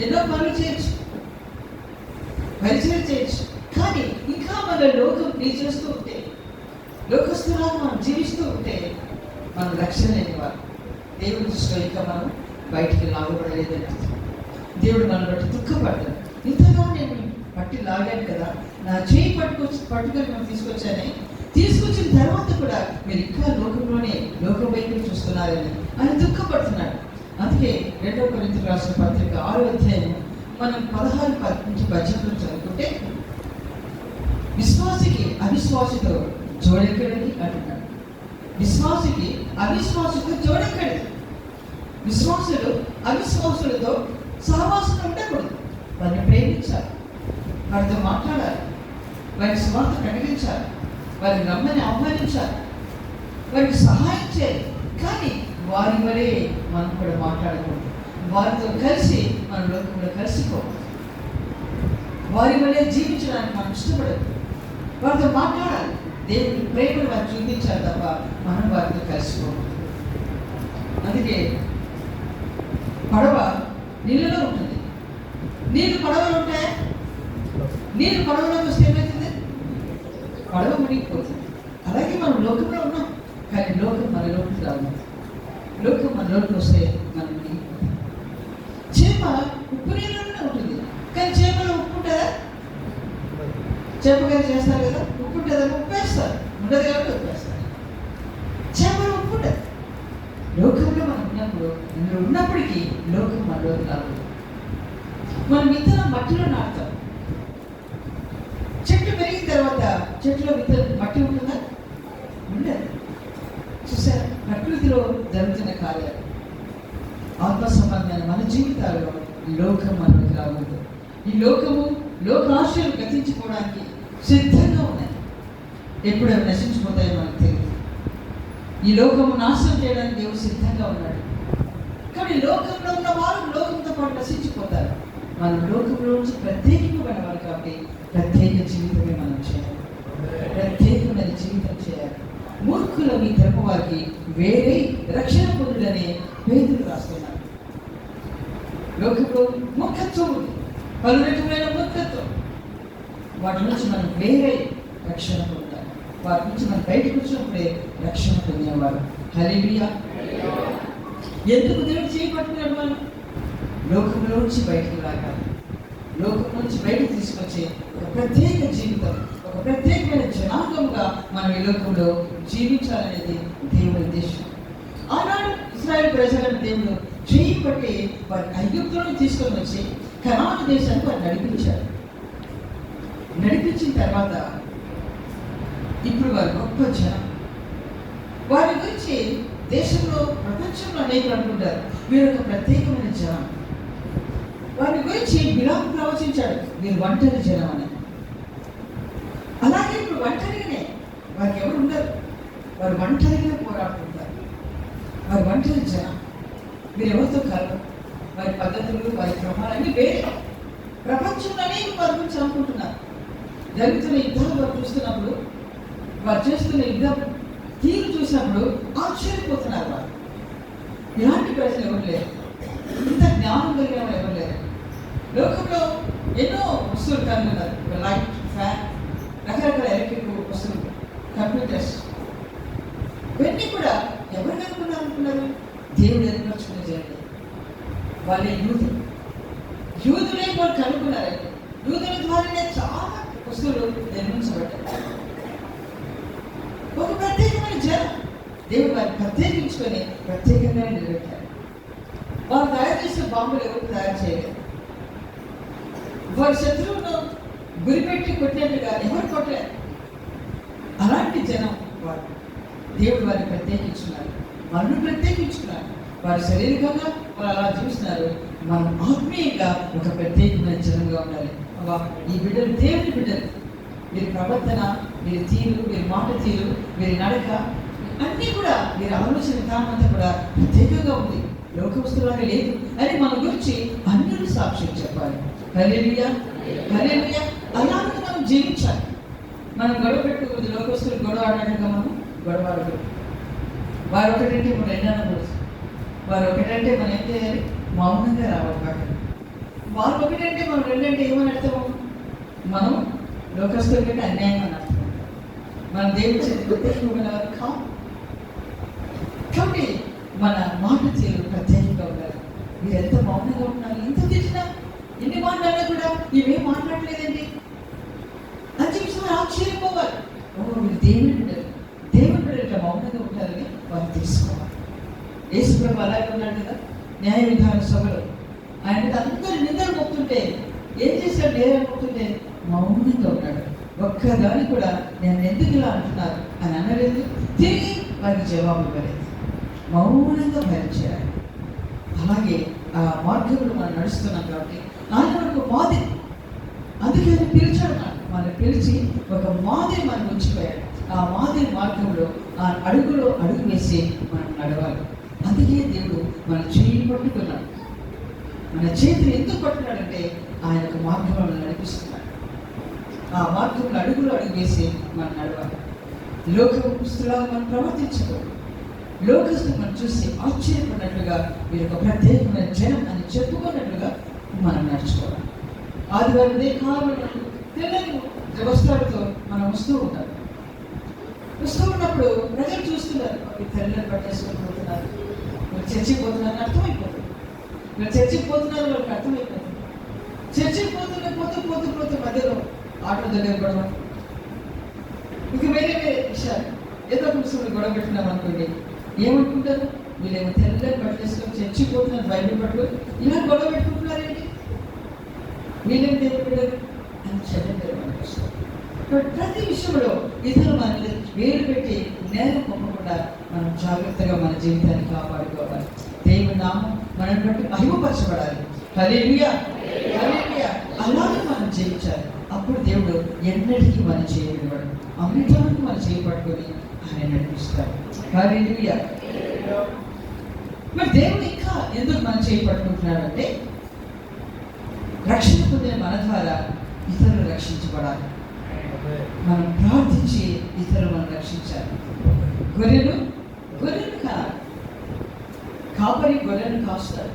ఎన్నో పనులు చేయొచ్చు, పరిచయం చేయొచ్చు. కానీ ఇంకా మన లోకం ప్రియ చేస్తూ ఉంటే, లోకస్తులాగా మనం జీవిస్తూ ఉంటే మనం రక్షణ లేని వారు. దేవుడి దృష్టిలో ఇంకా మనం బయటికి లాగబడలేదండి. దేవుడు మనం బట్టి దుఃఖపడతాడు. ఇంతగా నేను పట్టి లాగాను కదా, నా చేయి పట్టుకొని మనం తీసుకొచ్చిన తర్వాత కూడా మీరు ఇంకా లోకంలోనే లోకం వైపు చూస్తున్నారని ఆయన దుఃఖపడుతున్నాడు. అందుకే 2 కొరింథీయులకు రాసిన పత్రిక 6వ అధ్యాయం మనం 16-18 చదువుకుంటే, విశ్వాసికి అవిశ్వాసితో జోడెక్కడికి అంటున్నాడు. విశ్వాసికి అవిశ్వాసితో జోడెక్కడికి. విశ్వాసులు అవిశ్వాసులతో సహవాసం ఉండకూడదు. వారిని ప్రేమించాలి, వారితో మాట్లాడాలి, వారికి స్వార్థ ప్రకటించాలి, వారిని రమ్మని ఆహ్వానించాలి, వారికి సహాయం చేయాలి. కానీ వారి వరే మనం కూడా మాట్లాడకూడదు. వారితో కలిసి మన లోకంలో కలిసిపోవాలి. వారి వల్లే జీవించడానికి మనం ఇష్టపడదు. వారితో మాట్లాడాలి, దేవుని ప్రేమను వారు చూపించాలి తప్ప మనం వారితో కలిసిపోవాలి. అందుకే పడవ నీళ్ళలో ఉంటుంది. నీళ్ళు పడవలో ఉంటాయా? నీళ్ళు పడవలోకి వస్తే ఏమవుతుంది? పడవ మునిగిపోతుంది. అలాగే మనం లోకంలో ఉన్నాం, కానీ లోకం మనలోకి రాదు. లోకం మనలోకి వస్తే మనం మునిగిపోతాం. చేప ఉప్పు నీళ్ళలోనే ఉంటుంది, కానీ చేపలో ఉప్పు ఉంటుందా? చేపగారు చేస్తారు కదా, ఉప్పు ఉంటుందా? ఉప్పు వేస్తారు, ఉండదు కాబట్టి ఉప్పు వేస్తారు. చేపలో ఉప్పు ఉంటుంది. లోకంలో మనం ఉన్నప్పుడు, ఇందులో ఉన్నప్పటికీ లోకం మనలోకి రాదు. మనం విత్తనం మట్టిలో నాటుతాం. చెట్టు పెరిగిన తర్వాత చెట్టులో విత్తనం మట్టి ఉంటుందా? ఉండదు. చూసారా, ప్రకృతిలో జరుగుతున్న కార్యాలు, ఆత్మ సంబంధమైన మన జీవితాల్లో లోకం మనలోకి రాకూడదు. ఈ లోకము, లోకాశలు గతించిపోవడానికి సిద్ధంగా ఉన్నాయి. ఎప్పుడు అవి నశించిపోతాయో మనకు తెలియదు. ఈ లోకము నాశనం చేయడానికి దేవుడు సిద్ధంగా ఉన్నాడు. కానీ లోకంలో ఉన్న వారు లోకంతో పాటు నశించిపోతారు. మనం లోకంలో నుంచి ప్రత్యేకింపబడిన వారు కాబట్టి ప్రత్యేక జీవితమే మనం చేయాలి, ప్రత్యేకమైన జీవితం చేయాలి. మూర్ఖుల మీ తరపు వారికి వేరే రక్షణ పొందుడనే పేతురు రాస్తున్నారు. లోకంలో మూర్ఖత్వం ఉంది, పలు రకమైన మూర్ఖత్వం. వాటి నుంచి మనం వేరే రక్షణ పొందాలి. వాటి నుంచి మనం బయటకు వచ్చినప్పుడే రక్షణ పొందేవారు. హల్లెలూయా. ఎందుకు దేవుడు చేయబట్టుకున్నాడు? మనం లోకంలో నుంచి బయటకు రాగాలి. లోకం నుంచి బయటకు తీసుకొచ్చే ఒక ప్రత్యేక జీవితం, ఒక ప్రత్యేకమైన జనాంగంగా మనం ఈ లోకంలో జీవించాలనేది దేవుని ఉద్దేశం. ఆనాడు ఇశ్రాయేలు ప్రజలను దేవుడు చేయి పట్టి వారి ఐగుప్తులను తీసుకొని వచ్చి కనాను దేశానికి వారు నడిపించారు. నడిపించిన తర్వాత ఇప్పుడు వారు గొప్ప జనం. వారి గురించి దేశంలో, ప్రపంచంలో అనేకులు అనుకుంటారు వీరు ఒక ప్రత్యేకమైన జనం. వారి గురించి బిలాము ప్రవచించాడు, వీరు ఒంటరి జనం అని. అలాగే ఇప్పుడు ఒంటరిగానే, వారికి ఎవరు ఉండరు, వారు ఒంటరిగా పోరాడుతుంటారు. వారి ఒంటరి జనం, వీరు ఎవరితో కలరు. వారి పద్ధతులు, వారి క్రమాలు అన్నీ వేరే. ప్రపంచంలో అనేక వారి గురించి అనుకుంటున్నారు. జరుగుతున్న యుద్ధాలు వారు చూస్తున్నప్పుడు, వారు చేస్తున్న యుద్ధం తీరు చూసినప్పుడు ఆశ్చర్యపోతున్నారు. వారు ఇలాంటి ప్రజలు ఎవరు లేరు, ఇంత జ్ఞానం కలిగిన వారు ఎవరు లేరు. లోకంలో ఎన్నో వస్తువులు కనుగొన్నారు, లైట్, ఫ్యాన్, రకరకాల ఎలక్ట్రిక్ వస్తువులు, కంప్యూటర్స్. ఇవన్నీ కూడా ఎవరు కనుక్కున్నారు? దేవుడు ఏర్పరచుకునే చేయండి. వాళ్ళే యూదులే వాళ్ళు కనుక్కున్నారండి. యూదుల ద్వారానే చాలా వస్తువులు నిర్మించబడ్డాయి. ఒక ప్రత్యేకమైన జనం దేవుడు వారిని ప్రత్యేకించుకొని ప్రత్యేకంగా నిలబెట్టారు. వారు తయారు చేసే బాంబులు ఎవరు తయారు చేయలేదు. వారి శత్రువును గురిపెట్టి కొట్టినట్టుగా ఎవరు కొట్టలేదు. అలాంటి జనం వారు. దేవుడు వారిని ప్రత్యేకించున్నారు, మనల్ని ప్రత్యేకించుకున్నారు. వారి శరీరంగా వారు అలా చూస్తున్నారు, మనం ఆత్మీయంగా ఒక ప్రత్యేకమైన జనంగా ఉండాలి. అబ్బా, ఈ బిడ్డలు దేవుని బిడ్డలు, వీరి ప్రవర్తన, వీరి తీరు, వీరి మాట తీరు, వీరి నడక అన్నీ కూడా వీరి ఆలోచన విధానం అంతా కూడా ప్రత్యేకంగా ఉంది, లోకవస్తులాగా లేదు అని మన గురించి అన్యులు సాక్ష్యం చెప్పాలి. హల్లెలూయా, హల్లెలూయా. అలాగే మనం జీవించాలి. మనం గొడవ పెట్టుకోవద్దు. లోకవస్తులు గొడవ ఆడగా మనం గొడవ ఆడకూడదు. వారు ఒకటంటే మనం ఎన్ననకూడదు. వారు ఒకటంటే మనం ఏం చేయాలి? మౌనంగా రావాలి. పక్కన వారు ఒకటంటే మనం రెండంటే ఏమని అర్థము? మనం లోకస్తుల కంటే అన్యాయం అని అర్థం. మనం దేవుడి చేతి ప్రత్యేకమైన వారు కావు. కాబట్టి మన మాట తీరు ప్రత్యేకంగా ఉండాలి. మీరు ఎంత మౌనంగా ఉంటున్నారు, ఎంత తెచ్చినా ఎన్ని మాట్లాడినా కూడా ఇవేం మాట్లాడలేదండి అని చెప్పి ఆశ్చర్యపోవాలి. మీరు దేవుని బిడ్డలు, దేవుని బిడ్డలు ఇట్లా మౌనంగా ఉంటారని వారు తెలుసుకోవాలి. యేసుప్రభు అలాగే ఉన్నాడు కదా న్యాయ విధాన సభలో. ఆయన అందరూ నిందలు మొక్తుంటే ఏం చేశాడు? నేరం మొక్తుంటే మౌనంగా ఉన్నాడు. ఒక్కదాని కూడా నేను ఎందుకు ఇలా అంటున్నారు అని అనలేదు, తిరిగి వారికి జవాబు ఇవ్వలేదు. మౌనంగా భరించాడు. అలాగే ఆ మార్గంలో మనం నడుస్తున్నాం కాబట్టి ఆయన మనకు మాదిరి, అందుకే ఆయన పిలిచాడు. మనం పిలిచి ఒక మాదిరి మనం ఉంచిపోయాడు. ఆ మాదిరి మార్గంలో ఆ అడుగులో అడుగు వేసి మనం నడవాలి. అందుకే దేవుడు మన చేయి పట్టుకున్నాడు. మన చేతిని ఎందుకు పట్టుకున్నాడంటే ఆయన ఒక మార్గంలో నడిపిస్తున్నాడు. ఆ మార్గంలో అడుగులో అడుగు వేసి మనం నడవాలి. లోకస్తులా మనం ప్రవర్తించకూడదు. లోకస్తులు మనం చూసి ఆశ్చర్యపడినట్లుగా మీరు ఒక ప్రత్యేకమైన జనం అని చెప్పుకున్నట్లుగా మనం నడుచుకోవాలి. ఆదివారం కారణం తెల్లని వస్త్రాలతో మనం వస్తూ ఉంటాం. వస్తూ ఉన్నప్పుడు ప్రజలు చూస్తున్నారు, తెల్లని పట్టేసుకొని పోతున్నారు, మీరు చర్చికి పోతున్నారని అర్థమైపోతుంది. మీరు చర్చికి పోతున్నారు వాళ్ళకి అర్థమైపోతుంది. చర్చికి పోతూ మధ్యలో ఆటో దగ్గర గొడవ, ఇంక వేరే విషయాలు ఏదో పురుషులు గొడవ పెట్టినాం అనుకోండి, ఏమనుకుంటారు? వీళ్ళేమో తెల్లని పట్టేసుకొని చర్చికి పోతున్నారు, బైబిల్ పట్టుకొని ఇలా గొడవ పెట్టుకుంటున్నారేంటి, వీళ్ళేం దేవుడు అని చెప్పారు. మనకు ప్రతి విషయంలో ఇతరులు మనల్ని వేలు పెట్టి నేరం పొమ్మకుండా మనం జాగ్రత్తగా మన జీవితాన్ని కాపాడుకోవాలి. దేవుని నామం మనల్ని బట్టి మహిమపరచబడాలి. హల్లెలూయా, హల్లెలూయా. అలాగే మనం జీవించాలి. అప్పుడు దేవుడు ఎన్నటికీ మనం చేయనివాడు. అమృతానికి మనం చేయబట్టుకొని ఆయన నడిపిస్తాడు. హల్లెలూయా. మరి దేవుడు ఇంకా ఎందుకు మనం చేయబట్టుకుంటున్నాడంటే రక్షణ పొందిన మన ద్వారా ఇతరులు రక్షించబడాలి. మనం ప్రార్థించి ఇతరులు మనం రక్షించాలి. గొర్రెలు కాదు, కాపరి గొర్రెలను కాస్తాడు.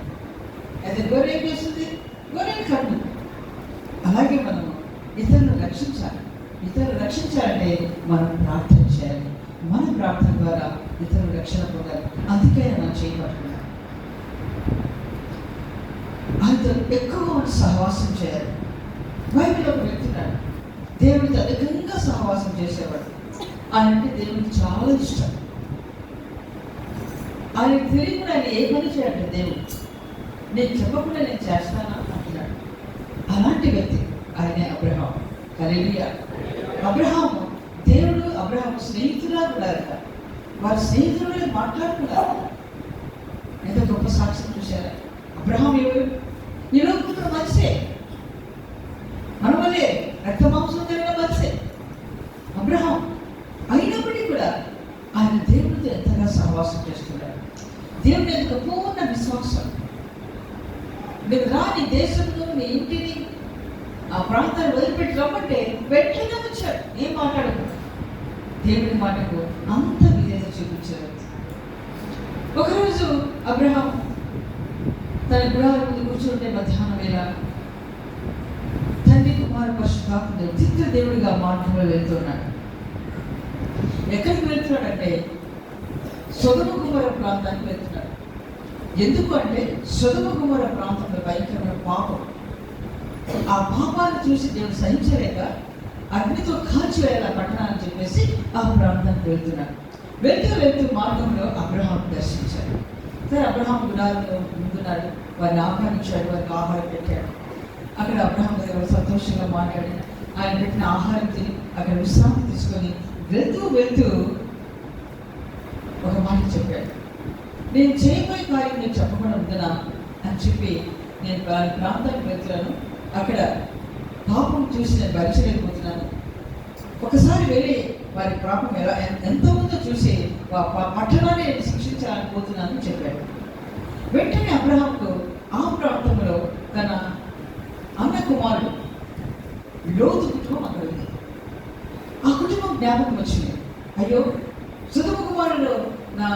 అయితే గొర్రె ఏం చేస్తుంది? గొర్రెను కట్టు. అలాగే మనం ఇతరులను రక్షించాలి. ఇతరులు రక్షించాలంటే మనం ప్రార్థన చేయాలి. మన ప్రార్థన ద్వారా ఇతరులు రక్షణ పొందాలి. అందుకే మనం చేయబడుతున్నాం. ఆయనతో ఎక్కువ మనం సహవాసం చేయాలి. బైబిల్లో ఒక వ్యక్తున్నాడు, దేవుడితో అధికంగా సహవాసం చేసేవాడు. ఆయనంటే దేవుడికి చాలా ఇష్టం. ఆయనకు తెలియకుండా ఆయన ఏ పని చేయాలంటే దేవుడు నేను చెప్పకుండా నేను చేస్తానా అంటున్నాడు. అలాంటి వ్యక్తి ఆయనే అబ్రహాం. హల్లెలూయా. అబ్రహాము దేవుడు అబ్రహాము స్నేహితులా ఉన్నారట. వారి స్నేహితులు మాట్లాడుకున్నారు. ఎంత గొప్ప సాక్ష్యం చూశారా? అబ్రహాం ఎవరు? ఈ లోకంలో మనిషే, మనవలే రక్తమాంసం కలిగిన మనిషే అబ్రహాం. అయినప్పటికీ కూడా ఆయన దేవుడితో ఎంతగా సహవాసం చేస్తున్నాడు. దేవుడి యొక్క పూర్ణ విశ్వాసం. మీరు రాని దేశంలో నీ ఇంటిని ఆ ప్రాంతాన్ని వదిలిపెట్టి రమ్మంటే వెంటనే వచ్చాడు. ఏం మాట్లాడకుండా దేవుడి మాటకు అంత విధేయత చూపించారు. ఒకరోజు అబ్రహాం తన గుడాల ముందు కూర్చుంటే మధ్యాహ్నం వేళ తండ్రి కుమార పరిశుద్ధాత్మ చిత్ర దేవుడిగా మార్గంలో వెళ్తున్నాడు. ఎక్కడికి వెళ్తున్నాడంటే సొదొమ గుమొర్రా ప్రాంతానికి వెళ్తున్నాడు. ఎందుకు అంటే సొదొమ గుమొర్రా ప్రాంతంలో భయంకరమైన పాపం. ఆ పాపాన్ని చూసి దేవుడు సహించలేక అగ్నితో కాల్చివేయాలి ఆ పట్టణాన్ని చెప్పేసి ఆ ప్రాంతానికి వెళ్తున్నాడు. వెళ్తూ మార్గంలో అబ్రహాం దర్శించాడు. సరే, అబ్రహాం గుడారంలో ముందున్నాడు. వారిని ఆహ్వానించాడు, వారికి ఆహారం పెట్టాడు. అక్కడ అబ్రహాం దగ్గర సంతోషంగా మాట్లాడి ఆయన పెట్టిన ఆహారం తిని అక్కడ విశ్రాంతి తీసుకొని వెళ్తూ ఒక మాట చెప్పాడు. నేను చేయబోయే కార్యం నేను చెప్పకుండా ఉందనా అని చెప్పి నేను వారి ప్రాంతానికి వెళ్తున్నాను, అక్కడ పాపం చూసి నేను భరించలేకపోతున్నాను, ఒకసారి వెళ్ళి వారి పాపం ఎంత ఉందో చూసి పట్టణాన్ని శిక్షించాలని పోతున్నానని చెప్పాడు. వెంటనే అబ్రహాంకు ఆ ప్రాంతంలో తన అన్న కుమారుడు లోతు కుటుంబం అక్కడ ఉంది. ఆ కుటుంబం జ్ఞాపకం వచ్చింది. అయ్యో, సుధమ కుమారుడు నా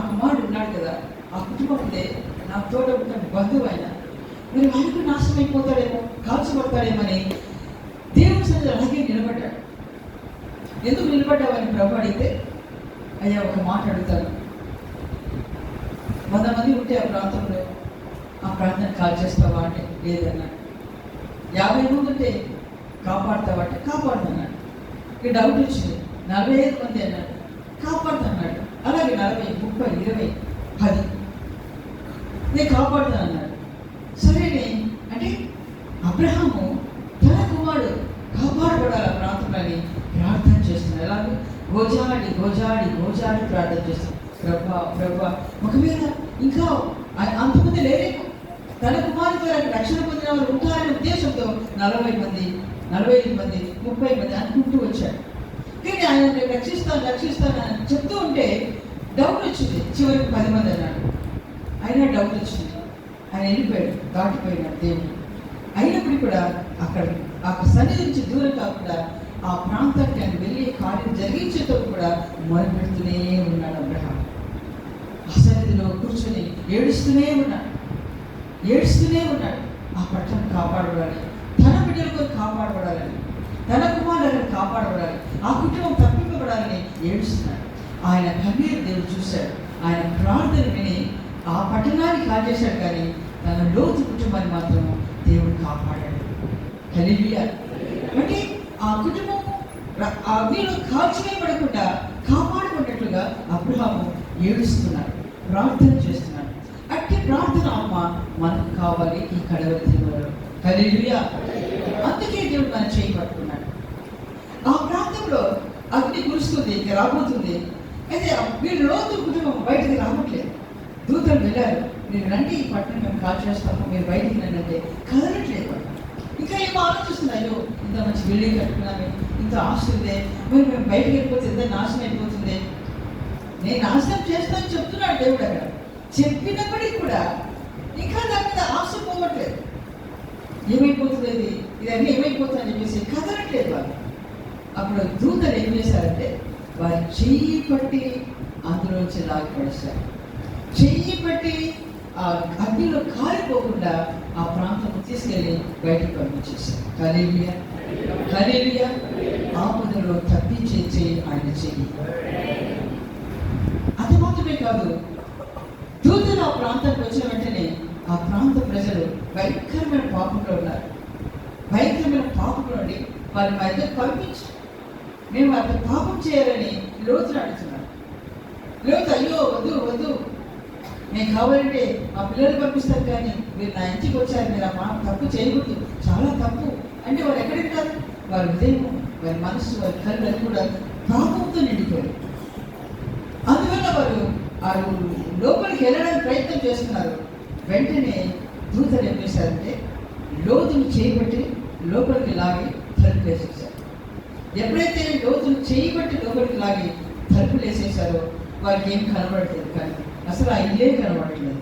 కుమారుడు ఉన్నాడు కదా, ఆ కుటుంబం ఉంటే నా తోట ఉన్న బంధువు అయినా మరి ఆయనకు నాశనం అయిపోతాడేమో, కాల్చబడతాడేమని దేవుని సన్నిధిలో అలాగే నిలబడ్డాడు. ఎందుకు నిలబడ్డావని ప్రభు అడిగితే, అయ్యా ఒక మాట అడుగుతాను, 100 మంది ఉంటే ఆ ప్రాంతంలో ఆ ప్రాంతాన్ని కాల్ చేస్తావా అంటే లేదన్నాడు. 50 మంది ఉంటే కాపాడుతావా అంటే కాపాడుతున్నాడు. ఇక డౌట్ వచ్చింది, 45 మంది అన్నాడు, కాపాడుతున్నాడు. అలాగే 40, 30, 20, 10 నేను కాపాడుతాను అన్నాడు. సరేనే అంటే అబ్రహాము తన కుమారుడు కాపాడబడాలి ఆ ప్రాంతంలోని ప్రార్థన చేస్తున్నాడు. ఎలాగో గోజాడి గోజాడి గోజాడి ప్రార్థన చేస్తున్నాడు. ప్రభా ఒకవేళ ఇంకా అంతమంది లేరేమో, తన కుమారుడు ద్వారా రక్షణ పొందిన వారు ఉంటారనే ఉద్దేశంతో 40 మంది, 45 మంది, 30 మంది అనుకుంటూ వచ్చాడు. కానీ ఆయన రక్షిస్తాను అని చెప్తూ ఉంటే డౌట్ వచ్చింది. చివరికి 10 మంది అన్నాడు. అయినా డౌట్ వచ్చింది. ఆయన వెళ్ళిపోయాడు, దాటిపోయినాడు దేవుడు. అయినప్పుడు కూడా అక్కడ ఆ సన్నిధి నుంచి దూరం కాకుండా ఆ ప్రాంతానికి ఆయన వెళ్ళి కార్యం జరిగించేతో కూడా మొరపెడుతూనే ఉన్నాడు అబ్రహాం. ఆ సన్నిధిలో కూర్చొని ఏడుస్తూనే ఉన్నాడు. ఆ పట్టణం కాపాడబడాలి, తన బిడ్డలకు కాపాడబడాలని, తన కుమారులను కాపాడబడాలి, ఆ కుటుంబం తప్పింపబడాలని ఏడుస్తున్నాడు. ఆయన కన్నీరు దేవుడు చూశాడు. ఆయన ప్రార్థన విని ఆ పట్టణాన్ని కాజేశాడు, కానీ తన లోతు కుటుంబాన్ని మాత్రం దేవుడు కాపాడాడు. హల్లెలూయా. అంటే ఆ కుటుంబం అగ్నిలో కాల్చివేయబడకుండా కాపాడుకున్నట్లుగా అబ్రహాము ఏడుస్తున్నాడు, ప్రార్థన చేస్తున్నాడు. అట్టి ప్రార్థన అమ్మ మనకు కావాలి ఈ కడవరి దినాలలో. హల్లెలూయా. అందుకే దేవుడు మనం చేయి పట్టుకున్నాడు. ఆ ప్రాంతంలో అగ్ని కురుస్తుంది, ఇంకా రాబోతుంది. అయితే వీళ్ళు లోతు కుటుంబం బయటకు రావట్లేదు. దూతలు వెళ్ళారు, మీరు రండి, ఈ పట్టణం మేము కాల్ చేస్తాము, మీరు బయటికి రండి అంటే కదలట్లేదు. ఇంకా ఏమో ఆలోచిస్తున్నాయో, ఇంత మంచి బిల్డింగ్ కట్టుకున్నామే, ఇంత ఆస్తి ఉందే, మరి మేము బయటకు వెళ్ళిపోతే ఎంత నాశనం అయిపోతుంది. నేను నాశనం చేస్తానని చెప్తున్నాడు దేవుడు. అక్కడ చెప్పినప్పటికీ కూడా ఇంకా దాని మీద ఆశ పోవట్లేదు. ఏమైపోతుంది ఇదన్నీ ఏమైపోతుందని చెప్పేసి కదలట్లేదు వాళ్ళు. అప్పుడు దూతలు ఏం చేశారంటే వారి చెయ్యి పట్టి అందులోంచి లాగి పడేశారు. చెయ్యి పట్టి ఆ అగ్నిలో కాలిపోకుండా ఆ ప్రాంతం తీసుకెళ్ళి బయటకు పంపించేశారు. హల్లెలూయా. హల్లెలూయా. ఆపదలో తప్పించే చెయ్యి ఆయన చెయ్యి. అది మాత్రమే కాదు, దూతలు ఆ ప్రాంతానికి వచ్చిన వెంటనే ఆ ప్రాంత ప్రజలు భయంకరమైన పాపంలో ఉన్నారు. భయంకరమైన పాపంలో ఉండి వారి మధ్య పంపించి మేము వారితో పాపం చేయాలని లోతులు అడుగుతున్నాడు. లోతు అయ్యో వద్దు, నేను కావాలంటే మా పిల్లలు పంపిస్తారు, కానీ మీరు నా ఇంటికి వచ్చారు, మీరు ఆ తప్పు చేయకూడదు, చాలా తప్పు అంటే వారు ఎక్కడికి వారి హృదయం, వారి మనస్సు, వారి కళ్ళు అది కూడా పాపంతో నిండిపోయారు. అందువల్ల వారు లోపలికి వెళ్ళడానికి ప్రయత్నం చేస్తున్నారు. వెంటనే దూతలు ఏం చేశారంటే లోతును చేయబట్టి లోపలికి లాగి తలుపులు వేసేసారు. ఎప్పుడైతే లోతును చేయబట్టి లోపలికి లాగి తలుపులు వేసేసారో వారికి ఏం కనబడట్లేదు, కానీ అసలు ఆ ఇల్లే కనబడట్లేదు.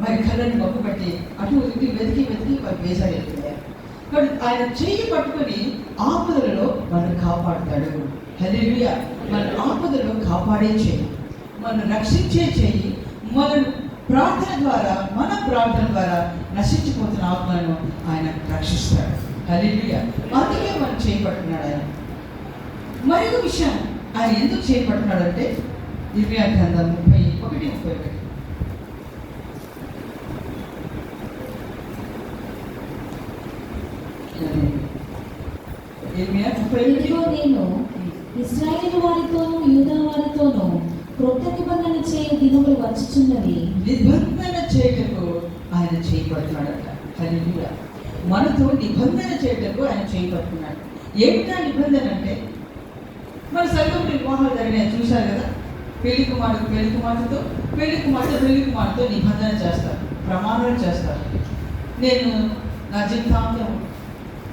వారి కళ్ళని మొక్కబట్టి అటు ఇటు వెతికి వారు వేసాడు వెళ్తున్నారు. కాబట్టి ఆయన చెయ్యి పట్టుకొని ఆపదలలో మనం కాపాడుతాడు. హల్లెలూయా. మన ఆపదలో కాపాడే చెయ్యి, మనం రక్షించే చెయ్యి, మన ప్రార్థన ద్వారా నశించిపోతున్న ఆత్మలను ఆయన రక్షిస్తాడు. హల్లెలూయా. అందుకే మనం చేయబడుతున్నాడు ఆయన. మరొక విషయం, ఆయన ఎందుకు చేయబడుతున్నాడు అంటే ఇర్మియా గ్రంథం 31:31. ఇదిగో నేను ఇశ్రాయేలు వారితోనూ యూదా వారితోనూ క్రొత్త నిబంధన చేయు దినములు వచ్చుచున్నవి. నిబంధన చేయటకు ఆయన చేయబడుతున్నాడట. హల్లెలూయా. మనతో నిబంధన చేయటకు ఆయన చేయబడుతున్నాడు. ఏమిటా నిబంధన అంటే, మన సంఘంలో వివాహాలు జరిగినాయి చూశారు కదా. పెళ్లి కుమారుడితో నిబంధన చేస్తారు, ప్రమాణాలు చేస్తారు. నేను నా జీవితాంతం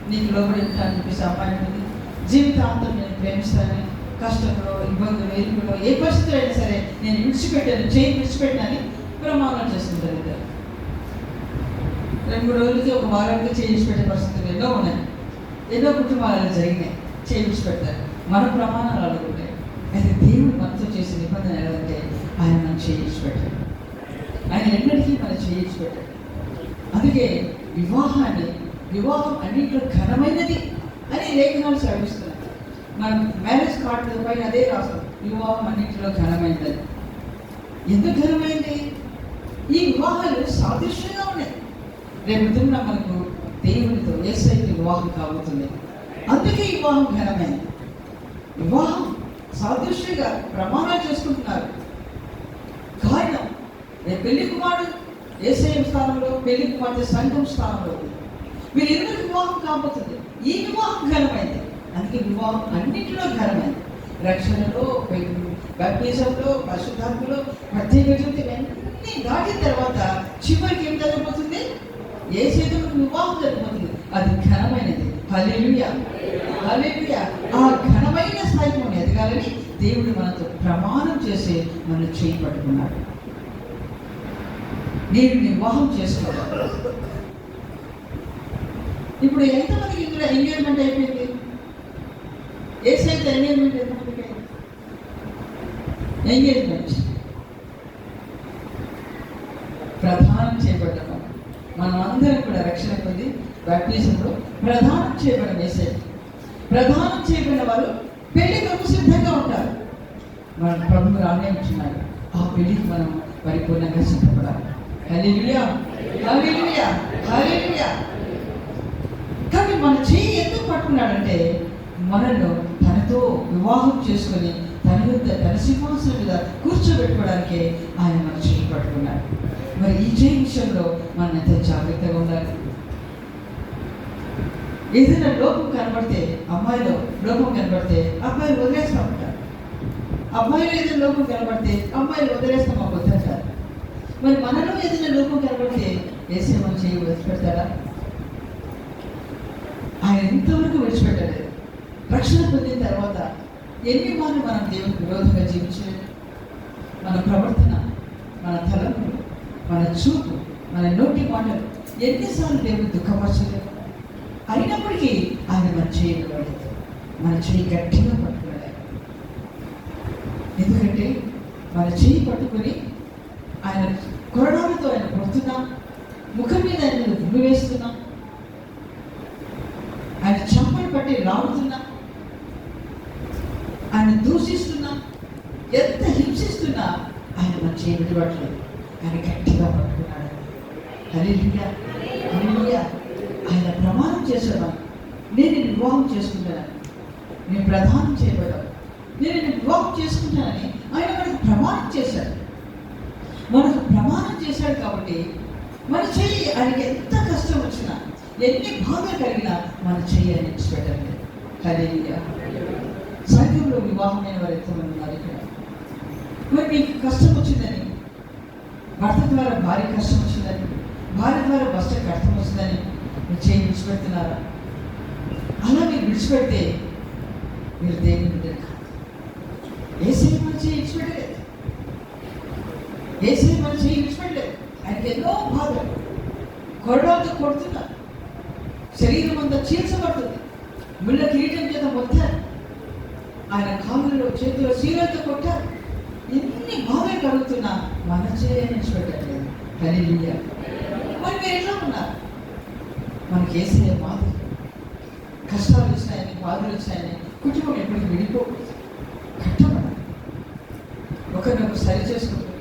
నీకు లోబడి ఉంటానని చెప్పేసి అమ్మాయి ఉంది. జీవితాంతం నేను ప్రేమిస్తానని, కష్టంలో, ఇబ్బందులు, ఇరుకులో, ఏ పరిస్థితులు అయినా సరే నేను విడిచిపెట్టానని ప్రమాణం చేస్తుంటారు ఇద్దరు. 2-3 రోజులకి, ఒక వారానికి చేయించిపెట్టే పరిస్థితులు ఎన్నో ఉన్నాయి. ఎన్నో కుటుంబాలలో జరిగినాయి. చేయించిపెడతారు. మన ప్రమాణాలు అనుకుంటాయి. అయితే దేవుడు మనతో చేసే నిబంధన ఏదంటే ఆయన మనం చేయించిపెట్టాడు. ఆయన ఎన్నటికీ మనం చేయించిపెట్టాడు. అందుకే వివాహం అన్నింటిలో ఘనమైనది అని లేఖనాలు శ్రమిస్తున్నాయి. మనం మ్యారేజ్ కార్డు పైన అదే రాస్తాం, వివాహం అన్నింటిలో ఘనమైనది. ఎందుకు ఘనమైంది? ఈ వివాహాలు సాదృశ్యంగా ఉన్నాయి. రేపు దిన మనకు దేవునితో యేసయ్యతో వివాహం కాబోతుంది. అందుకే వివాహం ఘనమైంది. వివాహం సాదృశ్యంగా ప్రమాణాలు చేసుకుంటున్నారు. కారణం, రేపు పెళ్లి కుమారుడు యేసయ్య స్థానంలో, పెళ్లి కుమార్తె సంఘం స్థానంలో వీరిద్దరు వివాహం కాబోతుంది. ఈ వివాహం ఘనమైంది. అందుకే వివాహం అన్నింటిలో ఘనమైంది. రక్షణలో, బాప్టిజంలో, పరిశుద్ధాత్మలో, ప్రత్యేక జీవితం అన్నీ దాటిన తర్వాత చివరికి ఏం జరగబోతుంది? యేసయ్యతో వివాహం జరగబోతుంది. అది ఘనమైనది. హల్లెలూయా, హల్లెలూయా. ఆ ఘనమైన స్థాయికి మనం ఎదగాలని దేవుడు మనతో ప్రమాణం చేసి మనం చేయి పట్టుకున్నాడు. నేను వివాహం చేసుకోవాలి. ఇప్పుడు ఎంతమందికి ఇందులో ఎంగేజ్మెంట్ అయిపోయింది? యేసయ్యతో ఎంగేజ్మెంట్ ఎంతమందికి అయింది? ఎంగేజ్మెంట్ ప్రధానం చేయబడ్డాము. మనం అందరం కూడా రక్షణ పొంది బాప్టిజంలో ప్రధానం చేయబడిన యేసయ్య. ప్రధానం చేయబడిన వారు పెళ్లి కొరకు సిద్ధంగా ఉంటారు. మన ప్రభువు రానించున్నాడు. ఆ పెళ్లికి మనం పరిపూర్ణంగా సిద్ధపడాలి. హల్లెలూయా, హల్లెలూయా, హల్లెలూయా. కానీ మన చేయి ఎందుకు పట్టుకున్నాడంటే మనల్ని తనతో వివాహం చేసుకొని తన సింహాసనం మీద కూర్చోబెట్టుకోవడానికే ఆయన మన చేయి పట్టుకున్నాడు. మరి ఈ చేయి విషయంలో మనం ఎంతో జాగ్రత్తగా ఉండాలి. ఏదైనా లోపం కనబడితే, అమ్మాయిలో లోపం కనబడితే అబ్బాయిలు వదిలేస్తూ ఉంటారు. అబ్బాయిలో ఏదైనా లోపం కనబడితే అమ్మాయిలు వదిలేస్తాం వద్దంటారు. మరి మనలో ఏదైనా లోపం కనబడితే యేసయ్య మన చేయి విడిచిపెడతాడా? ఆయన ఎంతవరకు విడిచిపెట్టలేదు. రక్షణ పొందిన తర్వాత ఎన్ని మార్లు మనం దేవునికి విరోధంగా జీవించలేదు. మన ప్రవర్తన, మన తలంపులు, మన చూపు, మన నోటి మాటలు ఎన్నిసార్లు దేవుని దుఃఖపరచలేదు. అయినప్పటికీ ఆయన మన చేయి విడవలేదు. మన చేయి గట్టిగా పట్టుకున్నాడు. ఎందుకంటే మన చేయి పట్టుకొని ఆయన కొరడాలతో ఆయన కొడుతున్నా, ముఖం మీద ఆయన గుమ్మి వేస్తున్నా, ఆయన చెంపలు పట్టి లాగుతున్నా, ఆయన దూషిస్తున్నా, ఎంత హింసిస్తున్నా ఆయన మన చేయి విడవట్లేదు. ఆయన గట్టిగా పట్టుకున్నాడు. హల్లెలూయా, హల్లెలూయా. ఆయన ప్రమాణం చేశాడు, నేను వివాహం చేసుకుంటానని. నేను ప్రధానం చేయబడ్డాను, నేను వివాహం చేసుకుంటానని ఆయన మనకు ప్రమాణం చేశాడు. మనకు ప్రమాణం చేశాడు కాబట్టి మన చెయ్యి ఆయనకి ఎంత కష్టం వచ్చినా, ఎన్ని బాధలు కలిగినా మన చెయ్యి ఆయన ఇచ్చిపెట్టండి. హల్లెలూయా. సంఘంలో వివాహమైన వారు ఎంతమంది ఉన్నారు ఇక్కడ? మరి మీకు కష్టం వచ్చిందని, భర్త ద్వారా భార్య కష్టం వచ్చిందని, భార్య ద్వారా భర్త కష్టం వస్తుందని మీరు చేయి విడిచిపెడుతున్నారా? అలా మీరు విడిచిపెడితే మీరు దేవుని బిడ్డలు కాదు. యేసయ్య మన చేయి విడిచిపెట్టలేదు. యేసయ్య మన చేయి విడిచిపెట్టలేదు. ఆయనకి ఎన్నో బాధలు, కొరడాలతో కొడుతున్నారు, శరీరం అంతా చీల్చబడుతుంది, ముళ్ళ కిరీటం చేత మొత్తారు, ఆయన కాళ్ళలో చేతిలో శీలతో కొట్టారు. ఎన్ని బాధలు కలుగుతున్నా మన చేయి విడిచిపెట్టలేదు. హల్లెలూయా. మరి మీరు ఎట్లా ఉన్నారు? మనకి యేసయ్య బాధ, కష్టాలు వచ్చినాయని, బాధలు వచ్చినాయని కుటుంబం ఎప్పటికీ విడిపోకూడదు. కట్టబడాలి. ఒకరినొకరు సరి చేసుకుంటూ,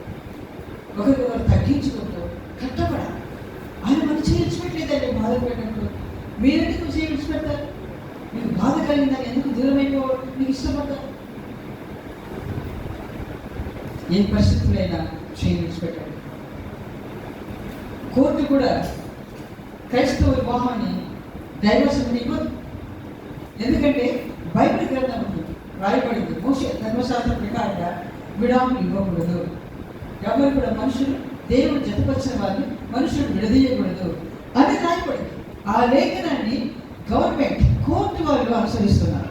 ఒకరినొకరు తగ్గించుకుంటూ కట్టబడాలి. ఆయన మన చేయించట్లేదండి. బాధ పెట్టినప్పుడు మీరెందుకు చేయించిపెడతారు? మీకు బాధ కలిగిందని ఎందుకు దూరం అయిపోవాలి? మీకు ఇష్టపడతారు. ఏ పరిస్థితులైనా చేయించిపెట్టాలి. కోర్టు కూడా క్రైస్తవ వివాహాన్ని డైవర్షన్ ఇవ్వదు. ఎందుకంటే బైబిల్ గ్రంథం రాయబడింది, మోషే ధర్మశాస్త్రం ప్రకారంగా విడాకులు ఇవ్వకూడదు. ఎవరు కూడా మనుషులు దేవుడు జతపరిచిన వారిని మనుషులు విడదీయకూడదు. అని రాయబడింది. ఆ లేఖనాన్ని గవర్నమెంట్ కోర్టు వాళ్ళు అనుసరిస్తున్నారు.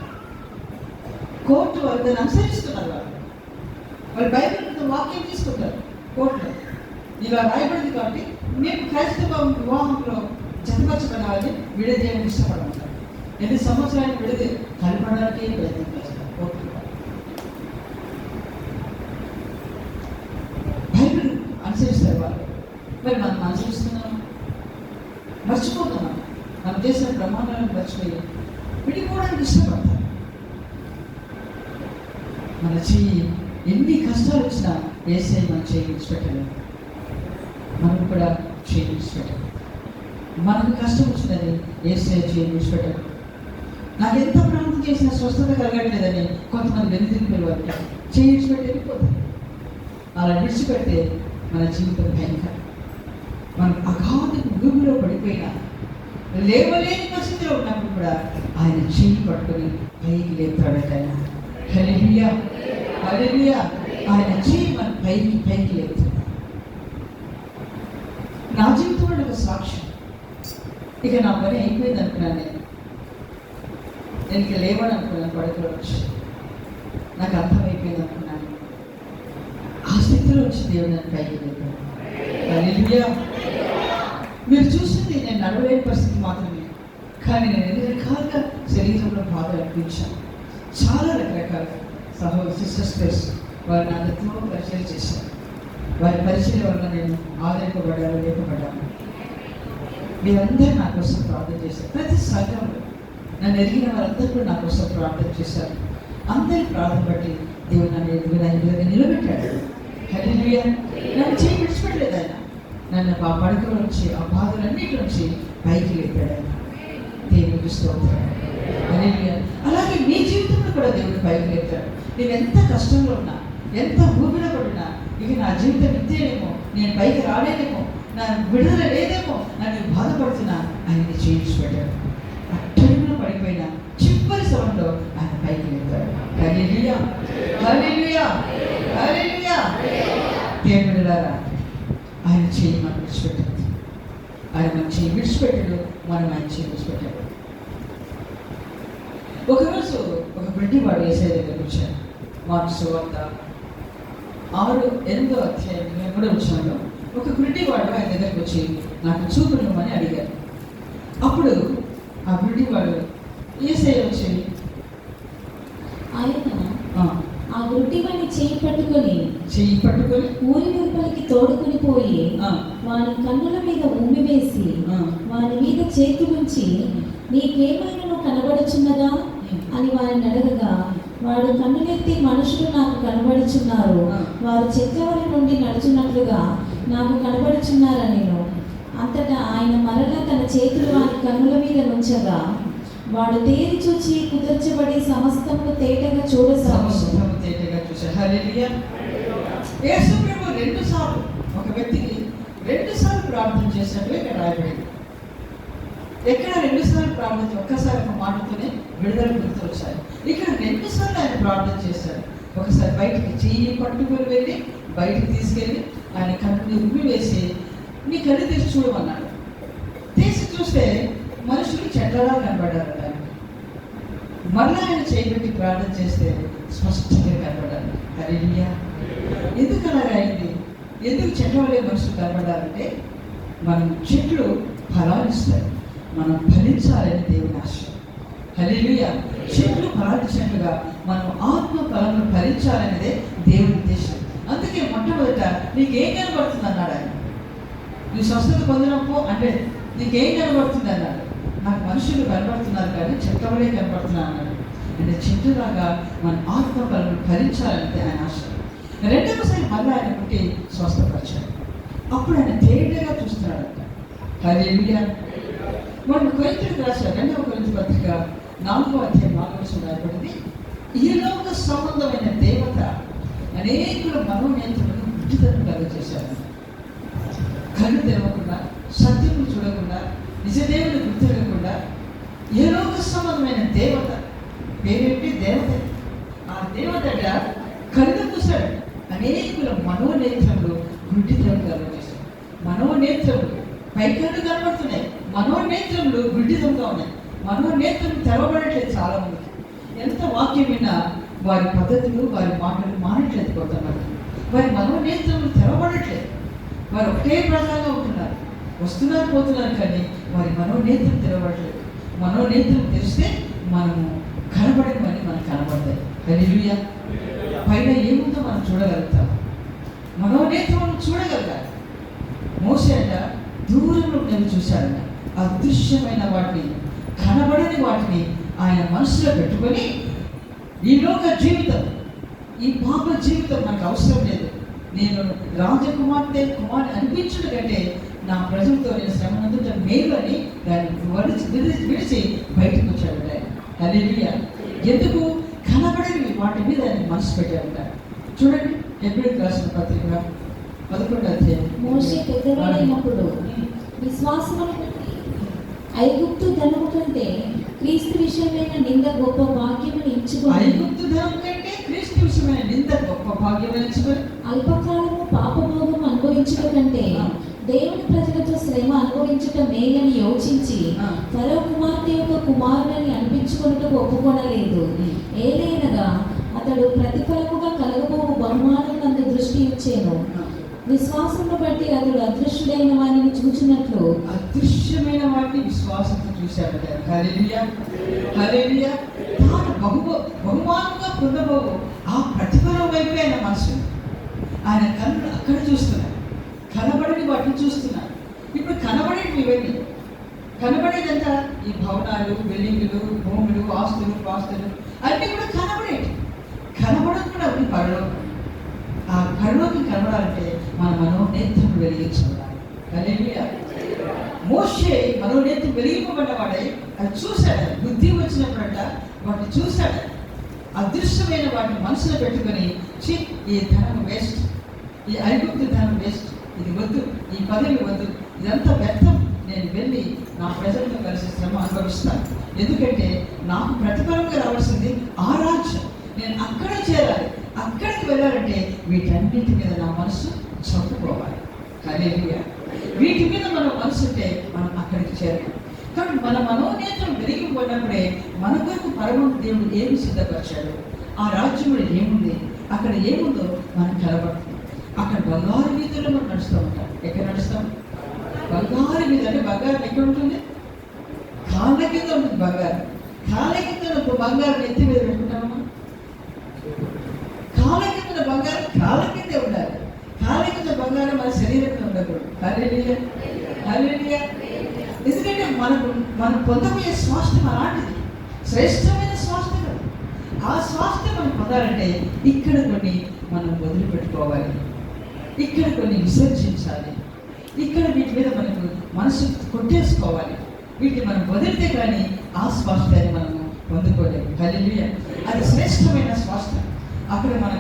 కోర్టు వాళ్ళు దాన్ని అనుసరిస్తున్నారు. వాళ్ళు బైబిల్ వాక్యం తీసుకుంటారు కోర్టులో. ఇలా రాయబడింది కాబట్టి మేము క్రైస్తవ వివాహంలో జతపరచబడిన వాళ్ళని విడదీయడానికి ఇష్టపడమంటారు. 8 సంవత్సరాలు విడది కలపడానికి ప్రయత్నం చేస్తారు కోర్టులో. బైబిల్ అనుసరిస్తారు వాళ్ళు. మరి మనం అనుసరిస్తున్నాం, మర్చిపోతున్నాం. మనం చేసిన ప్రమాణాలను మర్చిపోయి విడిపోవడానికి ఇష్టపడతాం. మన చెయ్యి ఎన్ని కష్టాలు వచ్చినా యేసయ్య మనం చెయ్యి విడిచిపెట్టలేదు. మనం కూడా చెయ్యి విడిచిపెట్టాలి. మనకు కష్టం వచ్చిందని యేసయ్య చెయ్యి విడిచిపెట్టాలి. నాకు ఎంత ప్రార్థన చేసినా స్వస్థత కలగట్లేదని కొంతమంది వెనుదిరిపోయే వారు చెయ్యి విడిచిపెట్టి వెళ్ళిపోతారు. అలా విడిచిపెడితే మన జీవితం భయంకరం. మనం అగాధపు భూమిలో పడిపోయినా, లేవలేని పరిస్థితిలో ఉన్నప్పుడు కూడా ఆయన చెయ్యి పట్టుకొని పైకి లేపుతాడట. ఆయన హల్లెలూయా, హల్లెలూయా. ఆయన చెయ్యి మన పైకి లేపుతాడు. నా జీవితంలో ఒక సాక్ష్యం. ఇక నా పని అయిపోయింది అనుకున్నాను. నేను ఇక లేవని అనుకున్నాను. పడుకోవచ్చు, నాకు అర్థమైపోయింది అనుకున్నాను. ఆ స్థితిలో వచ్చి దేవుడు నన్ను పైకి లేపాడు. హల్లెలూయా. మీరు చూసింది నేను నడవలేని పరిస్థితి మాత్రమే, కానీ నేను ఎన్ని రకాలుగా శరీరంలో బాధలు అనిపించాను. చాలా రకరకాల సిస్టర్స్ వారు నా ఎంతో పరిచయం చేశారు. వారి పరిచయం వల్ల నేను ఆదరింపబడ్డాను, లేపబడ్డాను. మీరందరూ నా కోసం ప్రార్థన చేశారు. ప్రతి సంఘంలో నన్ను ఎరిగిన వారందరూ కూడా నా కోసం ప్రార్థన చేశారు. అందరి ప్రార్థన బట్టి దేవుడు నన్ను ఎదుగుగా నిలబెట్టాడు. హల్లెలూయా. నన్ను చేయి విడిచిపెట్టలేదు ఆయన. నన్ను ఆ పడకల నుంచి, ఆ బాధలన్నిటి నుంచి పైకి లేపాడు ఆయన. దేవుడికి స్తోత్రం. హల్లెలూయా. అలాగే మీ జీవితంలో కూడా దేవుడు పైకి లేపాడు. నేను ఎంత కష్టంలో ఉన్నా, ఎంత భూమిలో పడినా, ఇక నా జీవితం ఇంతేనేమో, నేను పైకి రాలేనేమో, నా విడుదల లేదేమో నన్ను బాధపడుతున్నా, ఆయన్ని చేయించిపెట్టాడు. అట్టడిలో పడిపోయినా చివరి సమయంలో ఆయన పైకి లేపాడు. హల్లెలూయా, హల్లెలూయా, హల్లెలూయా. దేవుడిలారా, ఆయన చేయి మనం విడిచిపెట్టాడు. ఆయన మన చేయి విడిచిపెట్టాడు, మనం ఆయన చేయి విడిచిపెట్టాడు. ఒకరోజు ఒక బిడ్డవాడు యేసయ్య దగ్గరికి వచ్చాడు. మార్కు సువార్త 6-8 అధ్యాయం 3వ వచనంలో ఒక గుడ్డివాడు ఆయన దగ్గరికి వచ్చి నాకు చూపునివ్వమని అడిగారు. అప్పుడు ఆ గుడ్డివాడు యేసయ్య వచ్చి ఆయన ఆ గుడ్డివాడిని చేయి పట్టుకొని ఊరి వెలుపలికి తోడుకొని పోయి వాని కన్నుల మీద ఉమ్మి వేసి వాని మీద చేతి ఉంచి నీకేమైనా కనబడుచున్నదా అని వారిని అడగగా వాడు కన్నులెత్తి మనుషులు నాకు కనబడుచున్నారు, వారు చెట్లవరి నుండి నడుచున్నట్లుగా నాకు కనబడుచున్నారని. అంతటా ఆయన మరలా తన చేతులు వారి కన్నుల మీద నుంచగా వాడు తేరి చూచి కుదర్చబడి సమస్తము తేటగా చూడసాగాడు. హల్లెలూయా. యేసు ప్రభు 2 సార్లు ఒక వ్యక్తికి 2 సార్లు ప్రార్థన చేసినట్లు ఇక్కడ రాయబడింది. ఎక్కడ 2 సార్లు ప్రార్థన, ఒక్కసారి ఒక మాటతోనే విడుదల గుర్తు వచ్చాయి. ఇక్కడ 2 సార్లు ఆయన ప్రార్థన చేశాడు. ఒకసారి బయటికి చెయ్యి పట్టుకొని వెళ్ళి బయటికి తీసుకెళ్ళి ఆయన కన్నుని ఉమ్మి వేసి నీ కళ్ళు తీసి చూడమన్నాడు. తీసి చూస్తే మనుషులు చెట్లలా కనబడ్డారు. మళ్ళీ ఆయన చేయబెట్టి ప్రార్థన చేస్తే స్పష్టంగా కనబడాలి. హల్లెలూయా. ఎందుకు అలాగా అయింది? ఎందుకు చెట్ల వల్లే మనుషులు కనబడాలంటే మనం చెట్లు ఫలాలు ఇస్తాయి, మనం ఫలించాలని దేవుని ఆశ. హల్లెలూయా. చెట్లు ఫలాలిచ్చినట్లుగా మనం ఆత్మ ఫలాలను ఫలించాలనేదే దేవుని ఉద్దేశం. అందుకే మొట్టమొదట నీకేం కనబడుతుంది అన్నాడు ఆయన. నీ స్వస్థత పొందినప్పు అంటే నీకేం కనబడుతుంది అన్నాడు. నాకు మనుషులు కనబడుతున్నారు కానీ చెట్టవలే కనబడుతున్నారు అన్నాడు. అంటే చెట్టులాగా మన ఆత్మ ఫలాలను ఫలించాలంటే ఆయన ఆశ. రెండవసారి మళ్ళీ ఆయన పుట్టి స్వస్థపరిచాడు. అప్పుడు ఆయన తేటగా చూస్తున్నాడంట. హల్లెలూయా. మనం కొరింథీయులకు రాశారు 2వ కొరింథీ పత్రిక 4వ అధ్యాయం 4వ వచనం రాయబడింది. ఈ లోక సంబంధమైన దేవత అనేకుల మనోనేత్రులను బుద్ధితనం కలుగజేశారు. కళ్ళు తెరవకుండా, సత్యము చూడకుండా, నిజదేవుని గుర్తిరగకుండా ఏ లోక సంబంధమైన దేవత పేరేంటి? దేవత. ఆ దేవత కళ్ళు పూసాడు. అనేకుల మనోనేత్రములు గుడ్డితనం కలుగజేశాడు. మనోనేత్రములు పైకళ్ళు కనబడుతున్నాయి, మనోనేత్రములు గుడ్డిదంగా ఉన్నాయి. మనోనేత్రం తెరవబడట్లేదు చాలా మందికి. ఎంత వాక్యం విన్నా వారి పద్ధతులు, వారి మాటలు మానట్లేదు. కొంతమంది వారి మనోనేత్రములు తెరవబడట్లేదు. వారు ఒకటే ప్రకారంగా ఉంటున్నారు, వస్తున్నారు పోతున్నారు, కానీ వారి మనోనేత్రం తెరవబడట్లేదు. మనోనేత్రం తెరిస్తే మనము కనబడమని మనకు కనబడతాయి. హల్లెలూయా. పైన ఏముందో మనం చూడగలుగుతాం, మనోనేత్రం చూడగలగాలి. మోషే అంట దూరంలో నేను చూశాడంట. అదృశ్యమైన వాటిని, కనబడని వాటిని ఆయన మనసులో పెట్టుకొని ఈ లోక జీవితం, ఈ పాప జీవితం నాకు అవసరం లేదు, నేను రాజకుమార్తె కుమార్తె అనిపించడం కంటే నా ప్రజలతో నేను శ్రమనందుట మేలు అని దాన్ని విడిచి బయటకు వచ్చాడు ఆయన. హల్లెలూయా. ఎందుకు? కనబడని వాటి మీద ఆయన మనసు పెట్టాడంట. చూడండి, ఎబ్రిల్ రాసిన పత్రిక 11వ అధ్యాయం. మోషే పెద్దవాడైనప్పుడు విశ్వాసమును బట్టి ఐగుప్తు ధనము కంటే క్రీస్తు విషయమైన నింద గొప్ప భాగ్యమును ఎంచుకొని, ఐగుప్తు ధనం కంటే క్రీస్తు విషయమైన నింద గొప్ప భాగ్యం ఎంచుకొని, అల్పకాలము పాపభోగం అనుభవించుట కంటే దేవుని ప్రజలతో శ్రమ అనుభవించుట మేలని యోచించి ఫరో కుమార్తె యొక్క కుమారులని అనిపించుకొనుటకు ఒప్పుకొనలేదు. ఏలైనగా అతడు ప్రతిఫలముగా కలగబోవు బహుమానమునందు దృష్టి ఇచ్చాను. విశ్వాసమును బట్టి అతడు అదృశ్యుడైన వారిని చూచినట్లు, అదృశ్యమైన వాటిని విశ్వాసంతో చూశాడు. హల్లెలూయా. హల్లెలూయా. తాను బహుమానంగా పొందబోవు ఆ ప్రతిఫలం వైపు ఆయన మనసు, ఆయన కన్నులు అక్కడ చూస్తున్నాడు. కనబడని వాటిని చూస్తున్నాడు. ఇప్పుడు కనబడేవి ఇవన్నీ. కనబడేదంతా ఈ భవనాలు, బిల్డింగులు, భూములు, ఆస్తులు, పాస్తులు అన్నీ కూడా కనబడేవి. కనబడదు కూడా అవి పరలోకం. ఆ పరలోకం కనబడాలంటే మన మనోనేత్రం వెలిగించాలి. హల్లెలూయా. మోషే మనోనేత్రం వెలిగింపబడ్డవాడై అది చూశాడు. బుద్ధి వచ్చినప్పుడంట వాటిని చూశాడు. అదృశ్యమైన వాటిని మనసులో పెట్టుకొని, ఈ ధనం వేస్ట్, ఈ ఐగుప్తు ధనం వేస్ట్, ఇది వద్దు, ఈ పదవి వద్దు, ఇదంతా వ్యర్థం, నేను వెళ్ళి నా ప్రజలతో కలిసి శ్రమ అనుభవిస్తాను. ఎందుకంటే నాకు ప్రతిఫలంగా రావాల్సింది ఆ రాజ్యం, నేను అక్కడ చేరాలి. అక్కడికి వెళ్ళాలంటే వీటన్నిటి మీద నా మనసు చంపుకోవాలి. హల్లెలూయా. వీటి మీద మనం మనసు ఉంటే మనం అక్కడికి చేరాలి. కాబట్టి మన మనోనేత్రం పెరిగిపోయినప్పుడే మన కొరకు పరమ దేవుడు ఏమి సిద్ధపరిచాడు, ఆ రాజ్యంలో ఏముంది, అక్కడ ఏముందో మనం కలబడుతుంది. అక్కడ బంగారు వీధుల్లో మనం నడుస్తూ ఉంటాం. ఎక్కడ నడుస్తాం? బంగారు వీధి. అంటే బంగారం ఎక్కడ ఉంటుంది? కాళ్ళ కింద ఉంటుంది బంగారం. కాళ్ళ కింద బంగారం ఎత్తి మీద పెట్టుకుంటామా? కాళ్ళ కింద బంగారం కాళ్ళ కిందే ఉండాలి. కాళ్ళ కింద బంగారం మన శరీరంలో ఉండకూడదు. హల్లెలూయా. హల్లెలూయా. ఎందుకంటే మనం పొందబోయే స్వాస్థ్యం అలాంటిది, శ్రేష్టమైన స్వాస్థ్యం. ఆ స్వాస్థ్యం మనం పొందాలంటే ఇక్కడ కొన్ని మనం వదిలిపెట్టుకోవాలి, ఇక్కడ కొన్ని విసర్జించాలి, ఇక్కడ వీటి మీద మనకు మనసు కొట్టేసుకోవాలి. వీటిని మనం వదిలితే కానీ ఆ స్వాస్థ్యాన్ని మనము పొందుకోలేము. హల్లెలూయా. అది శ్రేష్టమైన స్వాస్థ్యం. అక్కడ మన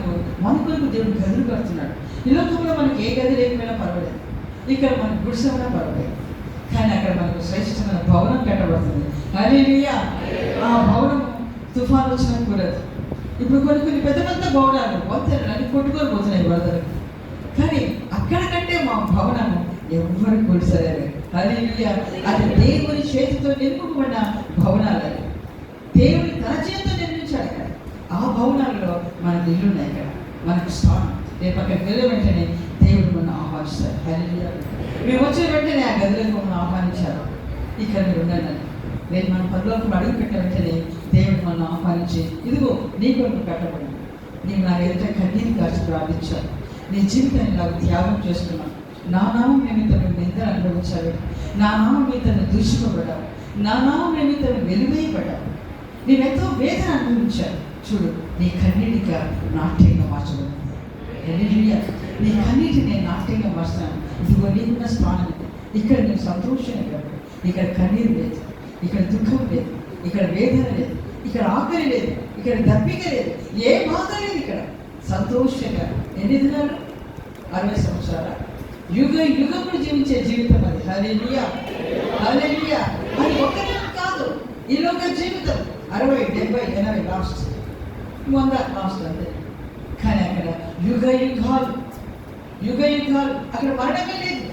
కొరకు దేవుడు గదులు కడుతున్నాడు. ఈ లోకంలో మనకి ఏ గది లేకపోయినా పర్వాలేదు, ఇక్కడ మనకు గుడిసెమైనా పర్వాలేదు, కానీ అక్కడ మనకు శ్రేష్టమైన భవనం కట్టబడుతుంది. హల్లెలూయా. ఆ భవనం తుఫాను వచ్చినా కూడదు. ఇప్పుడు కొన్ని పెద్ద పెద్ద భవనాలు వంతెనలు అన్ని కొట్టుకొని పోతున్నాయి వరదలు, కానీ అక్కడ కంటే మా భవనము ఎవరు కూల్చలేరు. హల్లెలూయా. అది దేవుని చేతితో నిర్మింపబడిన భవనాలు. దేవుని తన చేతితో నిర్మించాడు. ఇక్కడ ఆ భవనాల్లో మనకు ఇల్లు ఉన్నాయి. ఇక్కడ మనకు స్థానం. రేపు అక్కడికి వెళ్ళే వెంటనే దేవుడు మనం ఆహ్వానిస్తారు. హల్లెలూయా. మేము వచ్చిన వెంటనే ఆ గదిలోకి మమ్మల్ని ఆహ్వానించారు. ఇక్కడ మీరు ఉండండి. రేపు మన పరలోకం అడుగు పెట్టిన వెంటనే దేవుడు మనం ఆహ్వానించి, ఇదిగో నీ కొరకు కట్టబడి, నీవు నా ఎదుట కన్నీరు కాచి ప్రార్థించాను, నీ జీవితాన్ని నాకు త్యాగం చేసుకున్నాను, నా నామం నిమిత్తం నిందలు అనుభవించాలి, నా నామం నిమిత్తం దూషింపబడ్డావు, నా నామం నిమిత్తం వెలువేయబడ్డావు, నీవెంతో వేదన అనుభవించాను. చూడు, నీ కన్నీటిగా నాట్యంగా మార్చబడింది. హల్లెలూయా. నీ కన్నీటిని నేను నాట్యంగా మార్చాను. ఇదిగో నీకున్న స్థానం. ఇక్కడ నీకు సంతోషంగా కాదు, ఇక్కడ కన్నీరు లేదు, ఇక్కడ దుఃఖం లేదు, ఇక్కడ వేదన లేదు, ఇక్కడ ఆకలి లేదు, ఇక్కడ దప్పిక లేదు, ఏ బాధ లేదు. ఇక్కడ సంతోషంగా ఎన్ని దినాలు? 60 సంవత్సరాల యుగములు జీవించే జీవితం అది. హల్లెలూయా. హల్లెలూయా. అది ఒక్క దినం కాదు, ఈ లోక జీవితం 60, 70, 80 లాస్ట్ 100 లాస్ట్ అంతే. కానీ అక్కడ యుగ యుగాలు అక్కడ మరణమే లేదు.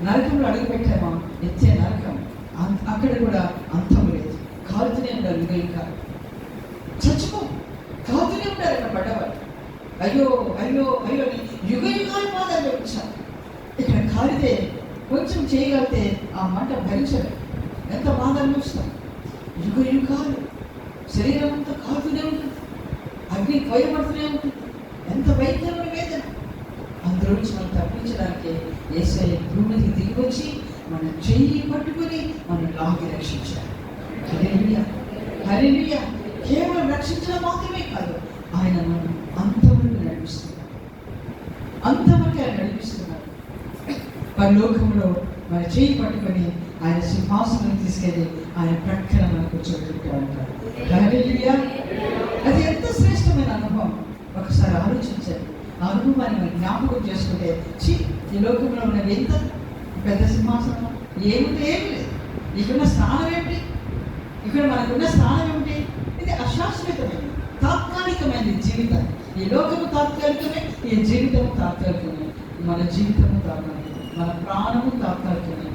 నరకంలో అడుగు పెట్టామా, నిత్య నరకం. అక్కడ కూడా అంతం లేదు, కాలుతూనే ఉండాలి. ఇంకా చచ్చిపో, కాలుతూనే ఉండాలి అక్కడ పడ్డవాళ్ళు. అయ్యో అయ్యో అయ్యో అని యుగ యుగాలు మాత్రం చూపించాం. ఇక్కడ కాలితే కొంచెం చేయగలిగితే ఆ మంట భరించదు, ఎంత బాధ అనిపిస్తాం. యుగ యుగాలు శరీరం అంతా కాలుతూనే ఉంటుంది, అగ్ని పోయబడుతూనే ఉంటుంది, ఎంత భయంకరమైన వేదన. అందులో నుంచి మనం తప్పించడానికి యేసయ్య భూమికి దిగి వచ్చి మన చెయ్యి పట్టుకొని మనం లాగి రక్షించారు. హల్లెలూయా, హల్లెలూయా. కేవలం రక్షించడం మాత్రమే కాదు, ఆయన మనం అంతవరకు నడిపిస్తున్నారు, అంతవరకు ఆయన నడిపిస్తున్నారు. పరలోకంలో మన చేయి పట్టుకొని ఆయన సింహాసనం తీసుకెళ్ళి ఆయన ప్రక్కన మనకు కూర్చోబెట్టుకుంటూ ఉంటారు. హల్లెలూయా. అది ఎంత శ్రేష్టమైన అనుభవం ఒకసారి ఆలోచించాలి. ఆ అనుభవాన్ని మనం జ్ఞాపకం చేసుకుంటే ఈ లోకంలో ఉన్నది ఎంత పెద్ద సింహాసనం, ఏముంది? ఏమి లేదు. ఇక్కడున్న స్థానం ఏమిటి? ఇక్కడ మనకున్న స్థానం ఏమిటి? ఇది అశాశ్వతమైనది, తాత్కాలికమైనది జీవితం. ఈ లోకము తాత్కాలికమే, ఈ జీవితము తాత్కాలికమే. మన జీవితము తాత్కాలికమే, మన ప్రాణము తాత్కాలికమే.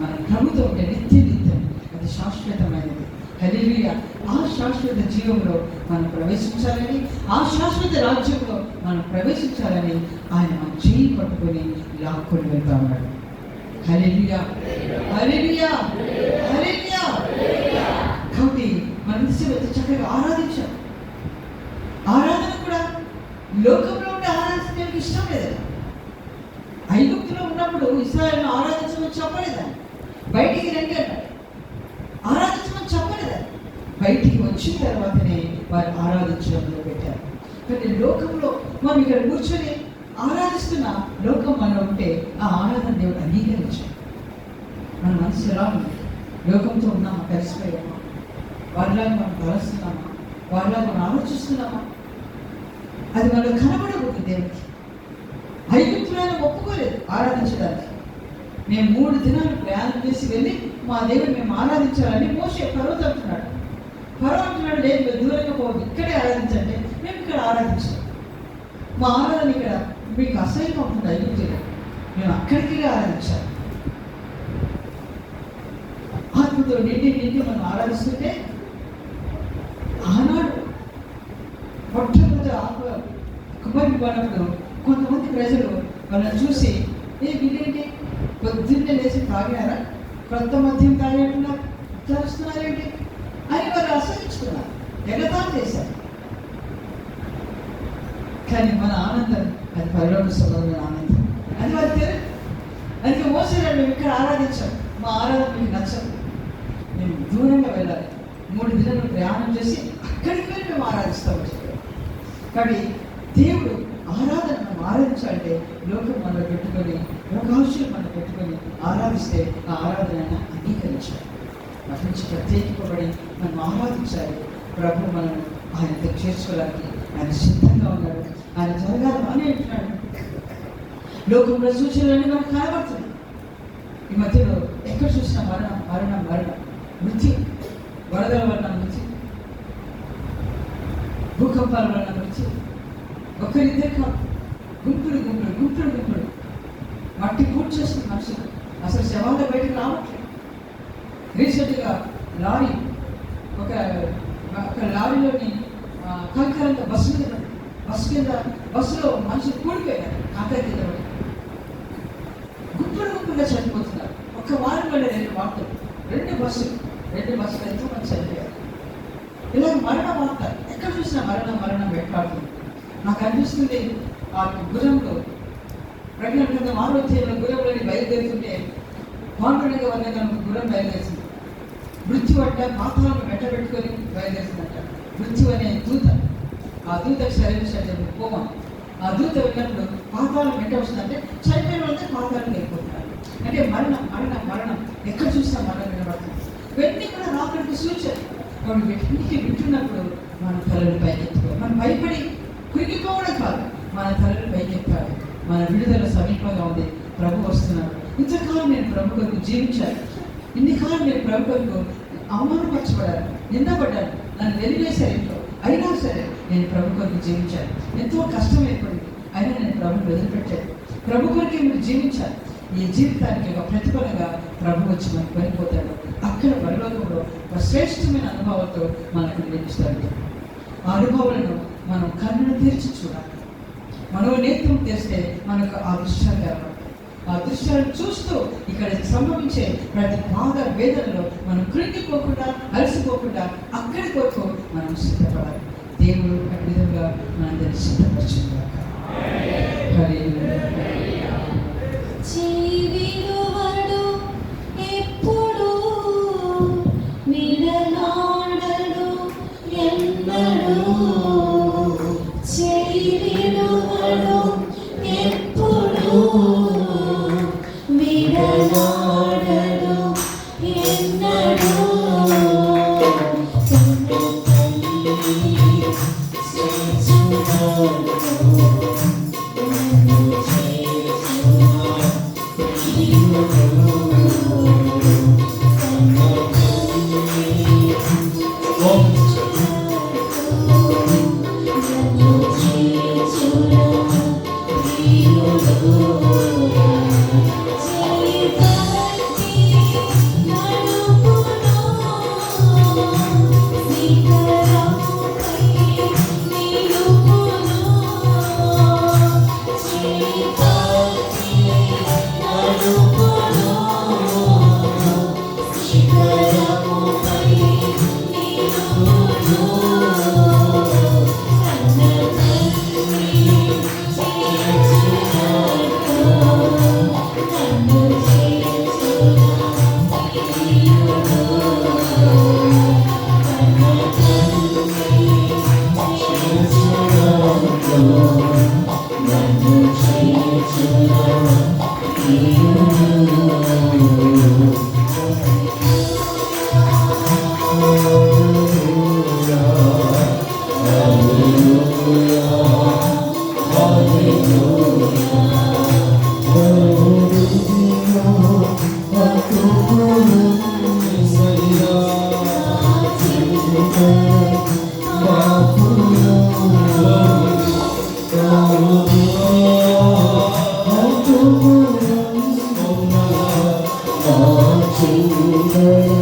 మన ప్రభుత్వం ఉంటే నిత్యం, అది శాశ్వతమైనది. హల్లెలూయా. ఆ శాశ్వత జీవంలో మనం ప్రవేశించాలని, ఆ శాశ్వత రాజ్యంలో మనం ప్రవేశించాలని ఆయన మన చేయి పట్టుకొని లాక్కొని వెళ్తా ఉన్నాడు. హల్లెలూయా, హల్లెలూయా, హల్లెలూయా. కాబట్టి మన వచ్చి చక్కగా ఆరాధించాం. ఆరాధన కూడా లోకంలో ఉండే ఆరాధించడానికి ఇష్టం లేదు. ఐగుప్తులో ఉన్నప్పుడు ఇశ్రాయేలును ఆరాధించమని చెప్పలేదని, బయటికి రండి అన్నాడు. ఆరాధించమని చెప్పలేదని, బయటికి వచ్చిన తర్వాతనే వారు ఆరాధించడంలో పెట్టారు. కానీ లోకంలో మనం ఇక్కడ కూర్చొని ఆరాధిస్తున్న లోకం మనలో ఉంటే ఆ ఆరాధన దేవుడు అంగీకరించాడు. మన మనసు ఎలా ఉంది? లోకంతో ఉన్నామా? కలిసిపోయామా? వారిలాగా మనం కలుస్తున్నామా? వారిలాగా మనం ఆలోచిస్తున్నామా? అది మనలో కనబడకూడదు. దేవుడికి ఐగుప్తులను ఒప్పుకోలేదు ఆరాధించడానికి. మేము 3 దినాలు ప్రయాణం చేసి వెళ్ళి మా దేవుడిని మేము ఆరాధించాలని మోషే ఫరో అంటున్నాడు. ఫరో అంటున్నాడు, లేదు మీరు దూరంగా పోవద్దు, ఇక్కడే ఆరాధించండి. మేము ఇక్కడ ఆరాధించాం. మా ఆరాధన ఇక్కడ మీకు అసహ్యం అవుతుంది ఐగుప్తులో, మేము అక్కడికి ఆరాధించాలి. ఆత్మతో నిండి మనం ఆరాధిస్తుంటే ఆనాడు మొట్టమొదటి ఆత్మ కుమారిపోయినప్పుడు కొంతమంది ప్రజలు వాళ్ళని చూసి, వీళ్ళేంటి పొద్దున్నే లేచి తాగారా, కొత్త మద్యం తాగేట్టున్నారు, తెలుస్తున్నారేంటి అని వారు అసహించుకున్నారు, ఎగతాళి చేశారు. కానీ మన ఆనందం అది పరలోక సంబంధమైన ఆనందం, అది వారు తెలియదు. అందుకే మోసరాడు, మేము ఇక్కడ ఆరాధించాం, మా ఆరాధన మీకు నచ్చదు, మేము దూరంగా వెళ్ళాలి, 3 దినాలు ప్రయాణం చేసి అక్కడికి వెళ్ళి మేము ఆరాధిస్తామని చెప్పారు. కాబట్టి దేవుడు ఆరాధన మనం ఆరాధించాలంటే లోకం మనలో పెట్టుకొని, లోకాశలు మనం పెట్టుకొని ఆరాధిస్తే ఆ ఆరాధన అంగీకరించాలి. అటు నుంచి ప్రత్యేకింపబడి మనం ఆరాధించాలి. ప్రభు మనం ఆయనతో చేర్చుకోవడానికి ఆయన సిద్ధంగా ఉన్నాడు. ఆయన జరగాలి అని అంటున్నాడు. లోకంలో సూచనలన్నీ మనకు కనబడుతుంది. ఈ మధ్యలో ఎక్కడ చూసినా మరణం మరణం మరణం, మృత్యు, వరదల వలన మృత్యు, భూకంపాల వలన మృత్యు, ఒకరిద్దరు కాదు, గుంపులు గుంపులు గుంపులు గుంపులు మట్టి పూర్తి చేస్తుంది మనుషులు. అసలు శవాల బయటకు రావట్లేదు. రీసెంట్గా లారీ ఒక లారీలోని కంకరంతా బస్సులో మనుషులు కూడిపోయారు, కాకా కింద పడి గుంపులుగా చనిపోతున్నారు. ఒక వారం వల్ల 2 వార్తలు, 2 బస్సులు ఎంతో మంది చనిపోయారు. ఇలా మరణ వార్త ఎక్కడ చూసినా మరణం వెంటాడుతుంది. నాకు అనిపిస్తుంది ఆ గుర్రంలో ప్రజ్ఞ 6వ అధ్యాయంలో గుర్రంలోని బయలుదేరుతుంటే పాండురంగ వర్ణంగా గుర్రం బయలుదేరింది. మృత్యు అంట పాతాలను వెంటబెట్టుకొని బయలుదేరుతుందంట. మృత్యు అనే దూత, ఆ దూతకు శరీరం పోమం. ఆ దూత వెళ్ళినప్పుడు పాతాలను వెంట వస్తుందంటే చనిపోయిన వాళ్ళంటే పాతాలను వెళ్ళిపోతున్నారు. అంటే మరణం మరణం మరణం ఎక్కడ చూసినా మరణం వినబడుతుంది. ఇవన్నీ కూడా రాకడికి సూచన. వాడు వీటికి వింటున్నప్పుడు మన తలలు పైకెత్తుకోవాలి. మనం భయపడి కురిగిపోవడం కాదు, మన తలలు పైకెత్తాలి. మన విడుదల సమీపంగా ఉంది. ప్రభు వస్తున్నాడు. ఇంతకాలం నేను ప్రభు కొరకు జీవించాను, ఇన్ని కాలం నేను ప్రభు కొరకు అవమానపరచబడాను, నిందపడ్డాను, నన్ను వెలివేశారు ఇంట్లో, అయినా సరే నేను ప్రభు కొరకు జీవించాను. ఎంతో కష్టం ఏర్పడింది, అయినా నేను ప్రభుని వదిలిపెట్టాను. ప్రభు కొరకే మీరు జీవించాలి. ఈ జీవితానికి ఒక ప్రతిఫలంగా ప్రభు వచ్చి మనకు వెళ్ళిపోతాడు. అక్కడ పరలోకంలో ఒక శ్రేష్టమైన అనుభవంతో మనకు నిలుస్తాడు. ఆ అనుభవాలను మనం కన్నును తెరిచి చూడాలి. మనోనేత్రం తెస్తే మనకు ఆ దృశ్యాలు కనబడతాయి. ఆ దృశ్యాలను చూస్తూ ఇక్కడ సంభవించే ప్రతి బాధ వేదనలో మనం కృంగిపోకుండా అలసిపోకుండా అక్కడి కొరకు మనం సిద్ధపడాలి. దేవుడు ఆ విధంగా మనందరినీ సిద్ధపరచుగాక. జీవిరువడు ఎప్పుడు విడనాడడు ఎన్నడు, జీవిరువడు ఎప్పుడు విడనాడడు ఎన్నడు. Yeah.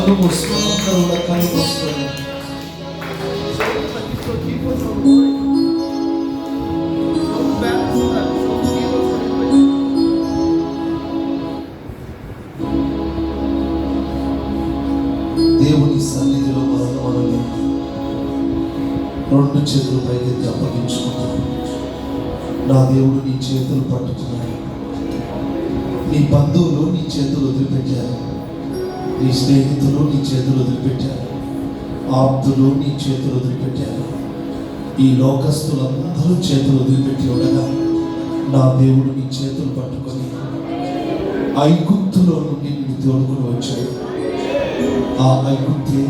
కళ్ళు మూసుకొని అందరూ కూడా కళ్ళు మూసుకొని దేవుని సన్నిధిలో మనల్ని రెండు చేతులు పైకెత్తి అప్పగించుకుంటాం. నా దేవుడు నీ చేతులు పట్టుకున్నాడు. నీ బంధువులు నీ చేతులు వదిలిపెట్టారు, నీ స్నేహితులు నీ చేతులు వదిలిపెట్టారు, ఆప్తులు నీ చేతులు వదిలిపెట్టారు, ఈ లోకస్తులందరూ చేతులు వదిలిపెట్టి ఉండగా నా దేవుడు నీ చేతులు పట్టుకొని ఐగుప్తులో నుండి నిన్ను తోడుకుని వచ్చాడు. ఆ ఐగుప్తే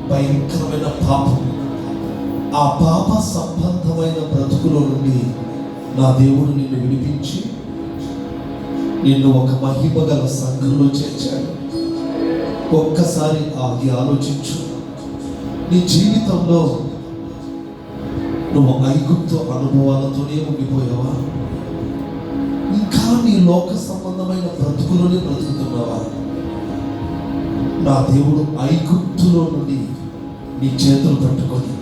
భయంకరమైన పాపం. ఆ పాప సంబంధమైన బ్రతుకులో నుండి నా దేవుడు నిన్ను విడిపించి నిన్ను ఒక మహిమ గల సంఘంలో చేర్చాడు. ఒక్కసారి ఆగి ఆలోచించు. నీ జీవితంలో నువ్వు ఐగుప్తు అనుభవాలతోనే ఉండిపోయావా? ఇంకా నీ లోక సంబంధమైన బ్రతుకులోనే బ్రతుకుతున్నావా? నా దేవుడు ఐగుప్తులో నుండి నీ చేతులు పట్టుకొని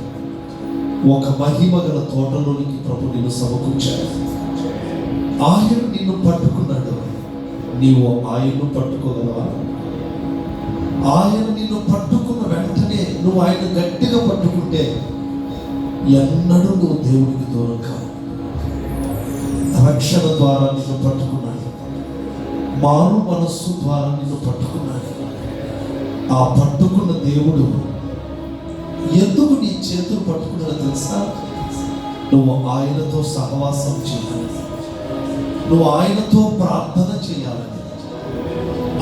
ఒక మహిమ గల తోటలోనికి ప్రభు నిన్ను సమకూర్చాడు. ఆయన నిన్ను పట్టుకున్నాడు. నీవు ఆయన్ను పట్టుకోగలవా? ఆయన నిన్ను పట్టుకున్న వెంటనే నువ్వు ఆయన గట్టిగా పట్టుకుంటే ఎన్నడూ నువ్వు దేవుడికి దూరం కావు. రక్షణ ద్వారా నిన్ను పట్టుకున్నాడు. మారు మనస్సు ద్వారా నిన్ను పట్టుకున్నాడు. ఆ పట్టుకున్న దేవుడు ఎందుకు నీ చేతులు పట్టుకున్నాడో తెలుసా? నువ్వు ఆయనతో సహవాసం చేయాలి, నువ్వు ఆయనతో ప్రార్థన చేయాలని.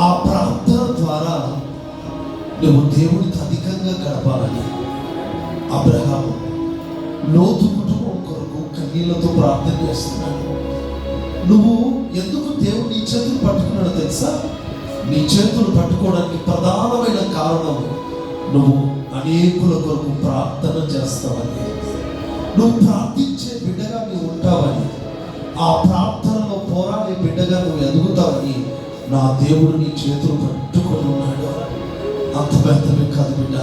ఆ ప్రార్థన ద్వారా నువ్వు దేవుడికి అధికంగా గడపాలని. అబ్రహాము లోతు కుటుంబం కొరకు కన్నీళ్లతో ప్రార్థన చేస్తున్నాడు. నువ్వు ఎందుకు దేవుడు నీ చేతులు పట్టుకున్నాడో తెలుసా? నీ చేతులు పట్టుకోవడానికి ప్రధానమైన కారణం నువ్వు అనేకుల కొరకు ప్రార్థన చేస్తావని, నువ్వు ప్రార్థించే బిడ్డగా నువ్వు ఉంటావని, ఆ ప్రార్థనలో పోరాడే బిడ్డగా నువ్వు ఎదుగుతావని నా దేవుడు నీ చేతులు పట్టుకొని ఉన్నాడు. అంత మాత్రమే కాదు బిడ్డ,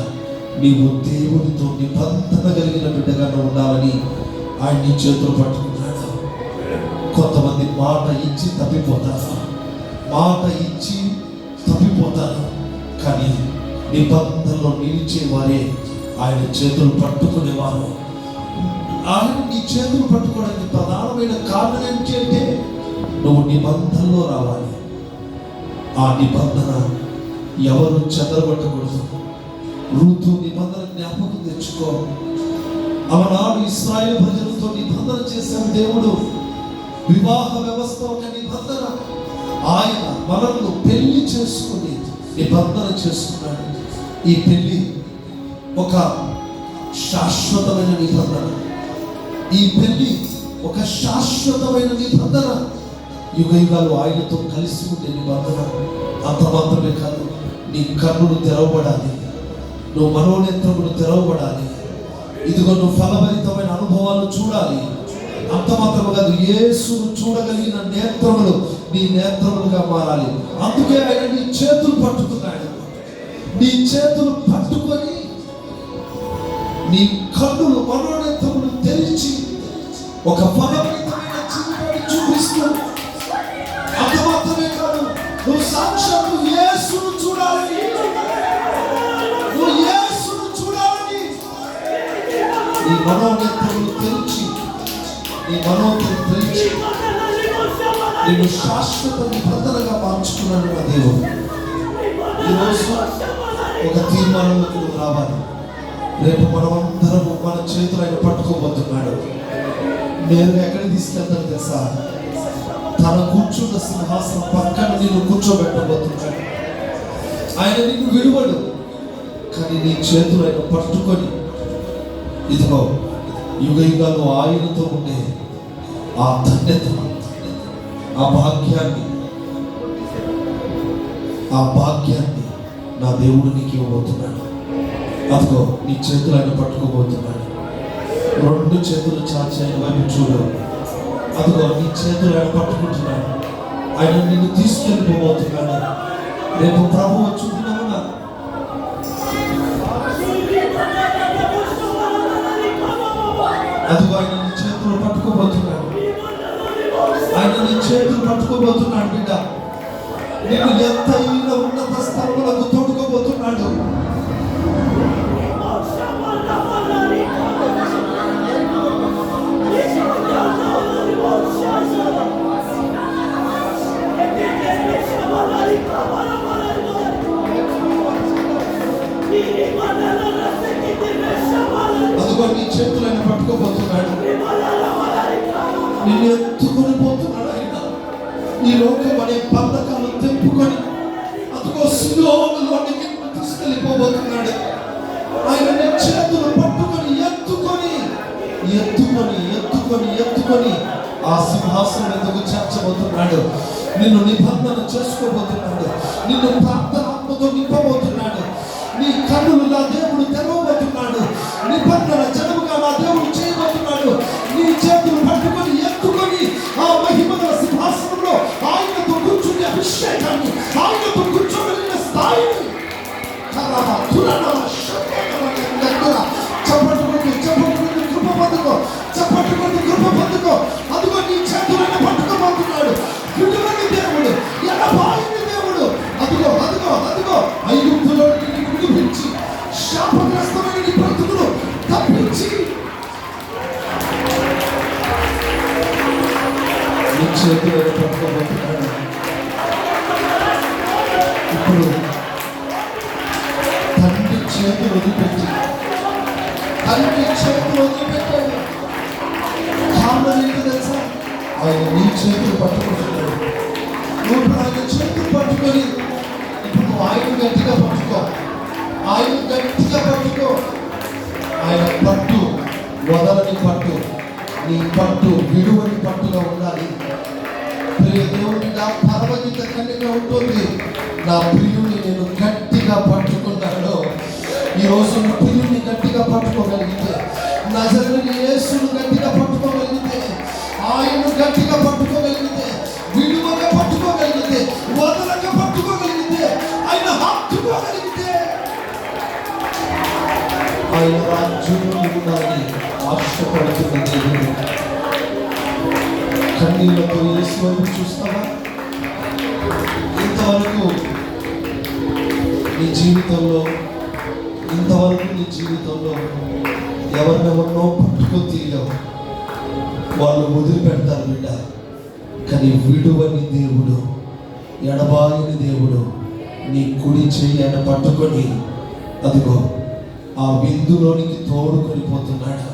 నీవు దేవుడితో నిబంధన కలిగిన బిడ్డగా నువ్వు ఉండాలని ఆయన నీ చేతులు పట్టుకున్నాడు. కొంతమంది మాట ఇచ్చి తప్పిపోతారు, మాట ఇచ్చి తప్పిపోతారు, కానీ నిబంధనలో నిలిచేవారే ఆయన చేతులు పట్టుకునేవారు. ఆయన నీ చేతులు పట్టుకోవడానికి ప్రధానమైన కారణం ఏంటి అంటే నువ్వు నిబంధనలో రావాలి. ఆ నిబంధన ఎవరు చెదరగొట్టకూడదు. రూతు నిబంధన జ్ఞాపకం తెచ్చుకో. ఆనాడు ఇశ్రాయేలు ప్రజలతో నిబంధన చేశాడు దేవుడు. వివాహ వ్యవస్థ ఒక నిబంధన. ఆయన మనల్ని పెళ్లి చేసుకుని నిబంధన చేసుకున్నాడు. ఈ పెళ్లి ఒక శాశ్వతమైన నిబంధన. ఈ పెళ్లి ఒక శాశ్వతమైన నిబంధన. యుగయుగాలు ఆయనతో కలిసి ఉండే నిబంధన. అంత మాత్రమే కాదు, నీ కన్నులు తెరవబడాలి, నువ్వు మనోనేత్రములు తెరవబడాలి. ఇదిగో నువ్వు ఫలభరితమైన అనుభవాలు చూడాలి. అంత మాత్రమే కాదు, యేసును చూడగలిగిన నేత్రములు నీ నేత్రములుగా మారాలి. అందుకే ఆయన నీ చేతులు పట్టుకున్నాడు. నీ చేతులు పట్టుకొని నీ కన్నులు మనోనేత్రములు తెరిచి ఒక ఫలభరితమైన జీవితాన్ని చూపిస్తూ, అంత మాత్రమే కాదు, నువ్వు సాక్షాత్తు యేసును చూడాలని, నువ్వు యేసును చూడాలని నీ మనోనేత్రములు తెరిచి, నీ మనోనేత్రములు తెరిచి నేను శాశ్వత నిబంధనగా మార్చుకున్నాను నా దేవుడు. ఈరోజు ఒక తీర్మానంలోకి నువ్వు రావాలి. రేపు మనమందరము మన చేతులు ఆయన పట్టుకోబోతున్నాడు. నేను ఎక్కడికి తీసుకెళ్తాను తెలుసా? తన కూర్చున్న సింహాసనం పక్కన నిన్ను కూర్చోబెట్టబోతున్నాడు. ఆయన నిన్ను విడువడు, కానీ నీ చేతులు ఆయన పట్టుకొని ఇదిగో యుగయుగాలు ఆయనతో ఉండే ఆ ధన్యత, ఆ భాగ్యాన్ని నా దేవుడు నీకు ఇవ్వబోతున్నాడు. అదిగో నీ చేతులు ఆయన పట్టుకోబోతున్నాడు. రెండు చేతులు చాచి ఆయన వైపు చూడు. అదిగో నీ చేతులు ఆయన పట్టుకుంటున్నాడు. ఆయన నిన్ను తీసుకెళ్ళిపోబోతున్నాడు. రేపు ప్రభు వచ్చుకున్నావునా అదిగో ఆయన నీ చేతులు పట్టుకోబోతున్నాడు. ఆయన నీ చేతులు పట్టుకోబోతున్నాడు బిడ్డ. నేను ఎంత ఉన్నత స్థలములకు తోడుకోబోతున్నాడు. అదిగో నీ చేతులు ఆయన పట్టుకోబోతున్నాడు. నిన్ను ఎత్తుకొని పోతున్నాడు ఆయన. ఈ లోకం అనే బంధకాలు తెంపుకొని అదిగో సియోనులోనికి తీసుకెళ్ళిపోబోతున్నాడు. ఆయన నీ చేతులు పట్టుకొని ఎత్తుకొని ఎత్తుకొని ఎత్తుకొని ఎత్తుకొని ఆ సింహాసనం ఎదుగు చేర్చబోతున్నాడు. నిన్ను నిబంధన చేసుకోబోతున్నాడు. నిన్ను ప్రార్థనాత్మతో నింపబోతున్నాడు. నీ కన్నులు నా దేవుడు తెరవబోతున్నాడు. నిబంధన జనముగా నా దేవుడు చేయబోతున్నాడు. నీ చేతులు పట్టుకొని ఎత్తుకొని ఆ మహిమల సింహాసనంలో ఆయనతో కూర్చునే అభిషేకాన్ని, ఆయనతో కూర్చోగలిగిన స్థాయిని చప్పట్టుకుంటూ కృప పొందుకో, చప్పట్టుకుంటూ కృప పొందుకో. అదిగో నీ చేతులను పట్టుకోబోతున్నాడు. విడువని దేవుడు, ఎడబాయని దేవుడు. అదిగో అదిగో అదిగో ఐగుప్తులో నిన్ను విడిపించి శాపగ్రస్తమైన నీ బ్రతుకును తప్పించి నీ చేతులను పట్టుకోబోతున్నాడు. ఇప్పుడు తండ్రి చేతులు వదిలిపెట్టి, తండ్రి చేతులు వదిలిపెట్టాడు. కారణం ఏంటి తెలుసా? ఆయన నీ చేతులు పట్టుకుంటున్నాడు. నువ్వు ఆయన చేతులు పట్టుకొని ఇప్పుడు ఆయన గట్టిగా పట్టుకో, ఆయన గట్టిగా పట్టుకో. ఆయన పట్టు వదలని పట్టు, నీ పట్టు విడువని పట్టుగా ఉండాలి. ప్రియ దేవుని నా పరమగీత కన్యగా ఉంటుంది. నా ప్రియుని నేను గట్టిగా పట్టుకున్నాను. ఈరోజు నా ప్రియుని గట్టిగా పట్టుకోగలిగితే, నజరేయుడైన యేసును గట్టిగా పట్టుకోగలిగితే, ఆయన గట్టిగా పట్టుకోగలిగితే, విడువగా పట్టుకోగలిగితే, వదలక పట్టుకోగలిగితే, ఆయన హత్తుకోగలిగితే ఆయన రాజ్యంలో ఉండాలని ఆశపడుతున్న దేవుడు. కన్నీళ్లతో యేసు వైపు చూస్తావా? ఇంతవరకు నీ జీవితంలో ఎవరినెవరినో పట్టుకొని తీయలేవు. వాళ్ళు వదిలిపెడతారు బిడ్డ. కానీ విడువని దేవుడు, ఎడబాయని దేవుడు నీ కుడి చెయ్యను పట్టుకొని అదిగో ఆ విందులోనికి తోడుకొని పోతున్నాడు.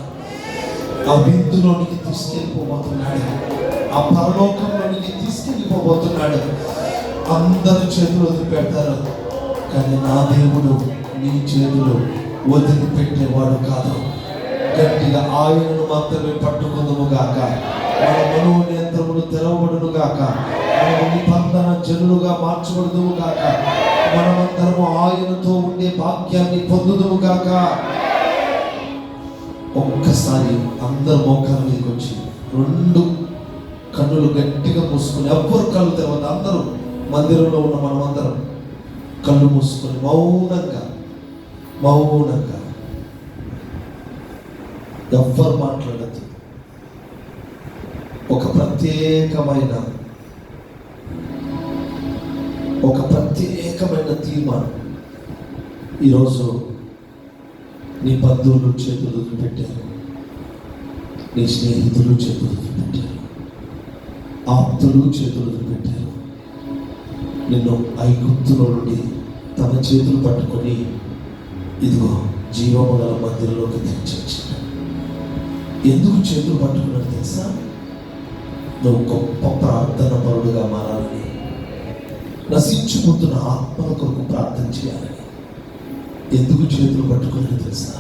ఆ విందులోనికి తీసుకెళ్ళిపోబోతున్నాడు. ఆ పరలోకంలోనికి తీసుకెళ్ళిపోబోతున్నాడు. అందరూ చేతులు వదిలిపెడతారు, కానీ నా దేవుడు నీ చేతులు వదిలిపెట్టేవాడు కాదు. గట్టిగా ఆయనను మాత్రమే పట్టుకుందుము గాక. మన మనోనేత్రములు తెరవబడును గాక. మనము నిబంధన జనులుగా మార్చబడుదుము గాక. మనమందరము ఆయనతో ఉండే భాగ్యాన్ని పొందుదుము గాక. ఒక్కసారి అందరు మోకాళ్ళ మీదకి వచ్చి రెండు కన్నులు గట్టిగా మూసుకొని, ఎవ్వరు కళ్ళు తెరవద్దు. అందరూ మందిరంలో ఉన్న మనమందరం కళ్ళు మూసుకొని మౌనంగా ఎవ్వరు మాట్లాడద్దు. ఒక ప్రత్యేకమైన తీర్మానం. ఈరోజు నీ బంధువులు చేతులు వదిలిపెట్టారు, నీ స్నేహితులు చేతులు వదిలిపెట్టారు, ఆప్తులు చేతులు వదిలిపెట్టారు. నిన్ను ఐగుప్తులో నుండి తన చేతులు పట్టుకొని ఇదిగో జీవము గల మందిరంలోకి తెచ్చాడు. ఎందుకు చేతులు పట్టుకున్నాడు తెలుసా? నువ్వు గొప్ప ప్రార్థన పరుడుగా మారాలని, నశించిపోతున్న ఆత్మల కొరకు ప్రార్థన చేయాలని. ఎందుకు చేతులు పట్టుకున్నాడు తెలుసా?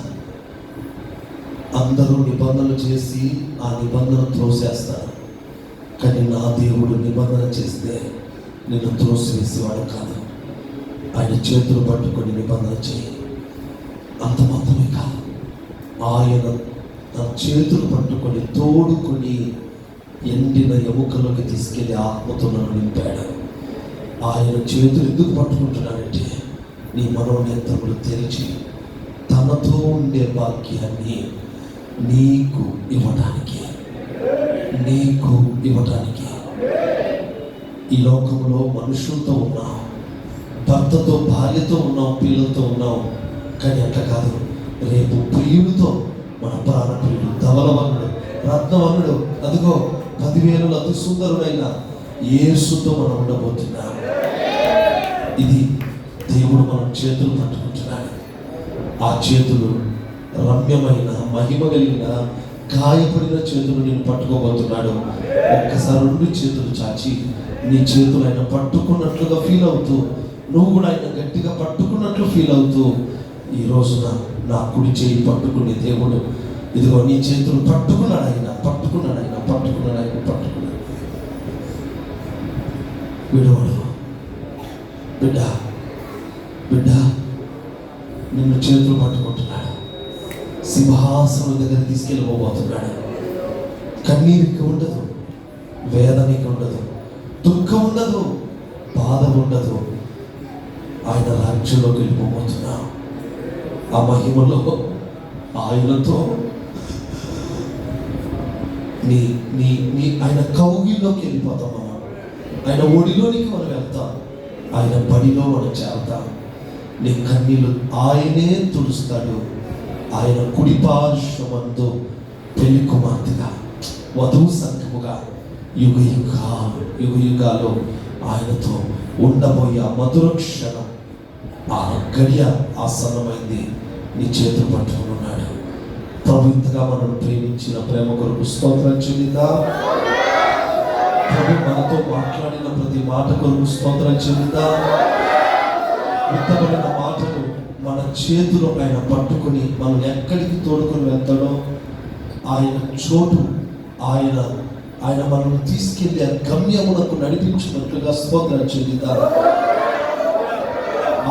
అందరూ నిబంధనలు చేసి ఆ నిబంధన త్రోసేస్తారు, కానీ నా దేవుడు నిబంధన చేస్తే నిన్ను త్రోసివేసేవాడు కాదు. ఆయన చేతులు పట్టుకొని నిబంధన చేయి. అంత మాత్రమే కాదు, ఆయన నా చేతులు పట్టుకొని తోడుకొని ఎండిన ఎముకలోకి తీసుకెళ్లి ఆత్మతో నన్ను నింపాడు. ఆయన చేతులు ఎందుకు పట్టుకుంటున్నాడంటే నీ మనోనేత్రములు తెరిచి తనతో ఉండే భాగ్యాన్ని, నీకు ఇవ్వడానికి, నీకు ఇవ్వడానికి. ఈ లోకంలో మనుషులతో ఉన్నాం, భర్తతో భార్యతో ఉన్నాం, పిల్లలతో ఉన్నాం. కానీ అట్లా కాదు, రేపు ప్రియుడితో, మన ప్రాణ ప్రియుడు, ధవలవర్ణుడు, రత్నవర్ణుడు, అదిగో 10,000 అతి సుందరుడైన యేసుతో మనం ఉండబోతున్నాం. ఇది దేవుడు మనం చేతులు పట్టుకుంటున్నాడు. ఆ చేతులు రమ్యమైన, మహిమ కలిగిన, గాయపడిన చేతులు నేను పట్టుకోబోతున్నాడు. ఒక్కసారి 2 చేతులు చాచి నీ చేతులు ఆయన పట్టుకున్నట్లుగా ఫీల్ అవుతూ, నువ్వు కూడా ఆయన గట్టిగా పట్టుకున్నట్లు ఫీల్ అవుతూ, ఈ రోజున నా కుడి చేయి పట్టుకునే దేవుడు ఇదిగో నీ చేతులు పట్టుకున్నాడు ఆయన, పట్టుకున్నాడు ఆయన, పట్టుకున్నాడు ఆయన, పట్టుకున్నాడు. విడవడు. బిడ్డ, బిడ్డ, నిన్ను చేతులు పట్టుకుంటున్నాడు. సింహాసనం దగ్గర తీసుకెళ్ళిపోబోతున్నాడు. కన్నీరికి ఉండదు, వేదనకి ఉండదు, దుఃఖం ఉండదు, బాధ ఉండదు. ఆయన రాజ్యంలోకి వెళ్ళిపోబోతున్నాం. ఆ మహిమలో ఆయనతో నీ నీ నీ ఆయన కౌగిల్లోకి వెళ్ళిపోతాం. మనం ఆయన ఒడిలోనికి మనం వెళ్తాం. ఆయన బడిలో మనం చేరుతాం. నీ కన్నీళ్ళు ఆయనే తుడుస్తాడు. ఆయన కుడి పార్శ్వమందు పెళ్లి కుమార్తెగా, వధువు సంఘముగా యుగ యుగాలు ఆయనతో ఉండబోయే ఆ మధుర క్షణం, ఆ గడియ ఆసన్నమైంది. నీ చేతులు పట్టుకుని ఉన్నాడు. ప్రభు ఇంతగా మనల్ని ప్రేమించిన ప్రేమ కొరకు స్తోత్రం చెల్లిద్దాం. ప్రభు మనతో మాట్లాడిన ప్రతి మాట కొరకు స్తోత్రం చెల్లిద్దాం. విత్తబడిన మాటలు మన చేతులు ఆయన పట్టుకుని మనం ఎక్కడికి తోడుకొని వెళ్తాడో ఆయన చోటు, ఆయన ఆయన మనల్ని తీసుకెళ్లి ఆ గమ్యమునకు నడిపించినట్లుగా స్తోత్రం చెల్లిద్దాం.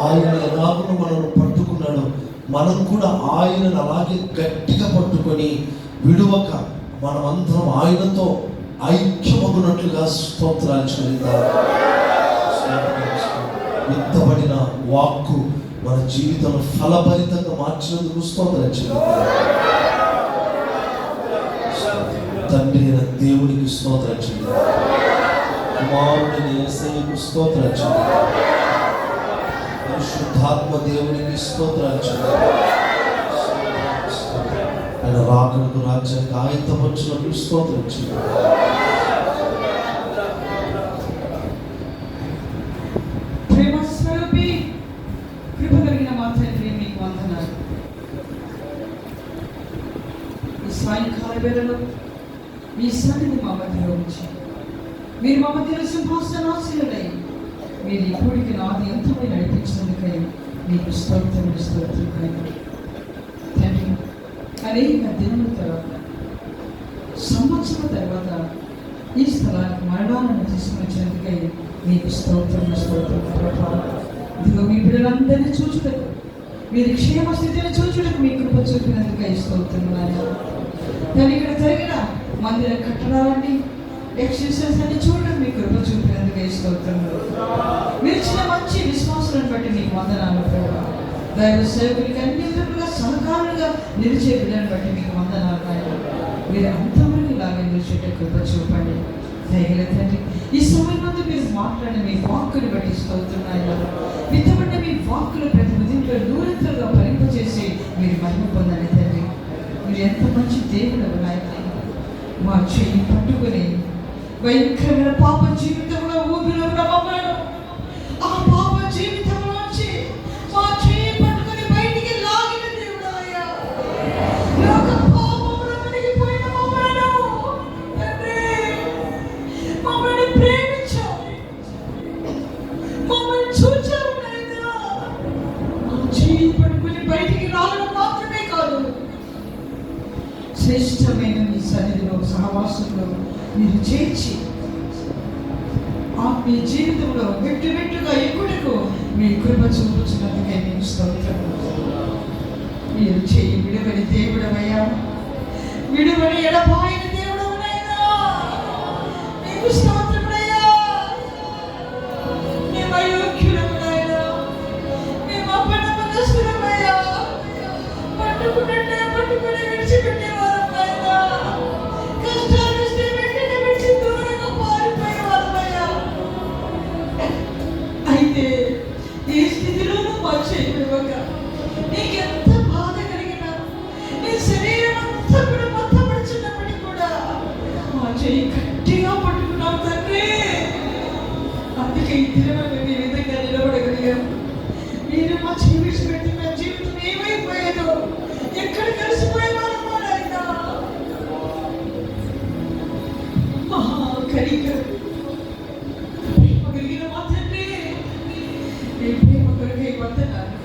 ఆయన ఎలాగో మనల్ని పట్టుకున్నాడు, మనం కూడా ఆయనను అలాగే గట్టిగా పట్టుకొని విడువక మనమందరం ఆయనతో ఐక్యమగునట్లుగా స్తోత్రాలు చెల్లిద్దాం. విత్తబడిన వాక్కు మన జీవితంలో ఫలభరితంగా మార్చినందుకు స్తోత్రం చెల్లిద్దాం. తండ్రి అయిన దేవునికి స్తోత్రం చెల్లిద్దాం. కుమారుడిని యేసయ్యకు స్తోత్రం చెల్లిద్దాం. పరిశుద్ధాత్మ దేవునికి స్తోత్రాలు చెల్లిద్దాం. ఆయన రాకడకు రాజ్యానికి ఆయత్తపరిచినట్లు స్తోత్రం చెల్లిద్దాం. ప్రేమ స్వరూపి, కృప కలిగిన మా తండ్రి, మీకు వందనాలు. ఈ సాయంకాల వేళలో మీ సన్నిధి మా మధ్యలో ఉంచి మీరు మా మధ్యలో సింహాసనాసీనులై మీరు ఈ కూడికి నాది ఎంతమై నడిపించినందుకై మీకు స్తోత్రం తండ్రి. అనేక దినముల తర్వాత, సంవత్సరం తర్వాత ఈ స్థలానికి మరణాలను తీసుకుని వచ్చినందుకై మీకు స్తోత్రం. ఇదిగో మీ బిడ్డలందరినీ చూచుటకు, మీరు క్షేమ స్థితిని చూచుటకు మీ కృప చూపినందుకై స్తోత్రం. కానీ ఇక్కడ జరిగిన మందిర కట్టడాలన్నీ, ఎక్స్టెన్షన్స్ అన్ని చూడడం మీ కృప చూపినందుకై స్తోత్రం. మీరు చిన్న మంచి విశ్వాసాలను బట్టి మీకు వందనాలు ప్రభావ. దైవ సేవకులకి అన్ని విధములుగా సహకారులుగా నిలిచే బిడ్డను బట్టి మీకు వందనాలు ఆయన. మీరు అంతవరకు ఇలాగే నిలిచేట కృప చూపండి దయగల తండ్రి. ఈ సమయం ముందు మీరు మాట్లాడిన మీ వాక్కుని బట్టి స్తోత్రున్నాయి. విత్తబడిన మీ వాక్కులు ప్రతి ఉదయంలో నూరంతలుగా ఫలింపచేసి మీరు మహిమ పొందండి తండ్రి. మీరు ఎంత మంచి దేవుడు నాయన. మా చెయ్యి పట్టుకుని భయంకరమైన పాప జీవితంలో ఊపిలో ప్రభావం, ఆ పాప జీవితంలోంచి మా చెయ్యి పట్టుకుని బయటికి లాగిన దేవుడు అయ్యా. లోక పాపంలో మునిగిపోయిన మమ్మల్ని ప్రేమించావు, మమ్మల్ని చూచావు నాయనా. మా చెయ్యి పట్టుకుని బయటికి లాగడం మాత్రమే కాదు, శ్రేష్టమైన మీ సన్నిధిలో సహవాసంలో మీరు చేర్చి మీ జీవితంలో వెట్టుగా ఎక్కుటకు మీ కృప చూపుతున్నందుకే నేను స్తోత్రం. మీరు చేయి విడువని దేవుడవయ్యా, విడువని ఎడబాయిన దేవుడవనైనా మీకు స్తోత్రములయ్యా. మేము అయోగ్యులమునైనా, మేము అపనమ్మకస్తులమయ్యా. పట్టుకుని విడిచిపెట్టేవారు అయితే ఈ స్థితిలోనూ మా చేయి విడవక నీకెంత బాధ కలిగినా నీ శరీరం అంతా కూడా మొత్తపడుచున్నప్పటికీ కూడా మా చేయి గట్టిగా పట్టుకున్నావు తండ్రి. అందుకే ఈ దినం మేము ఈ విధంగా నిలబడగలిగాం. మీరు మా జీవితం పెట్టి మా జీవితం ఏమైపోయేదో ఎక్కడ కలిసిపోయేవారు ఆయన మహాకరికరు కలిగిన మా తండ్రి. మీ ప్రేమ కొరకై వందనాలు.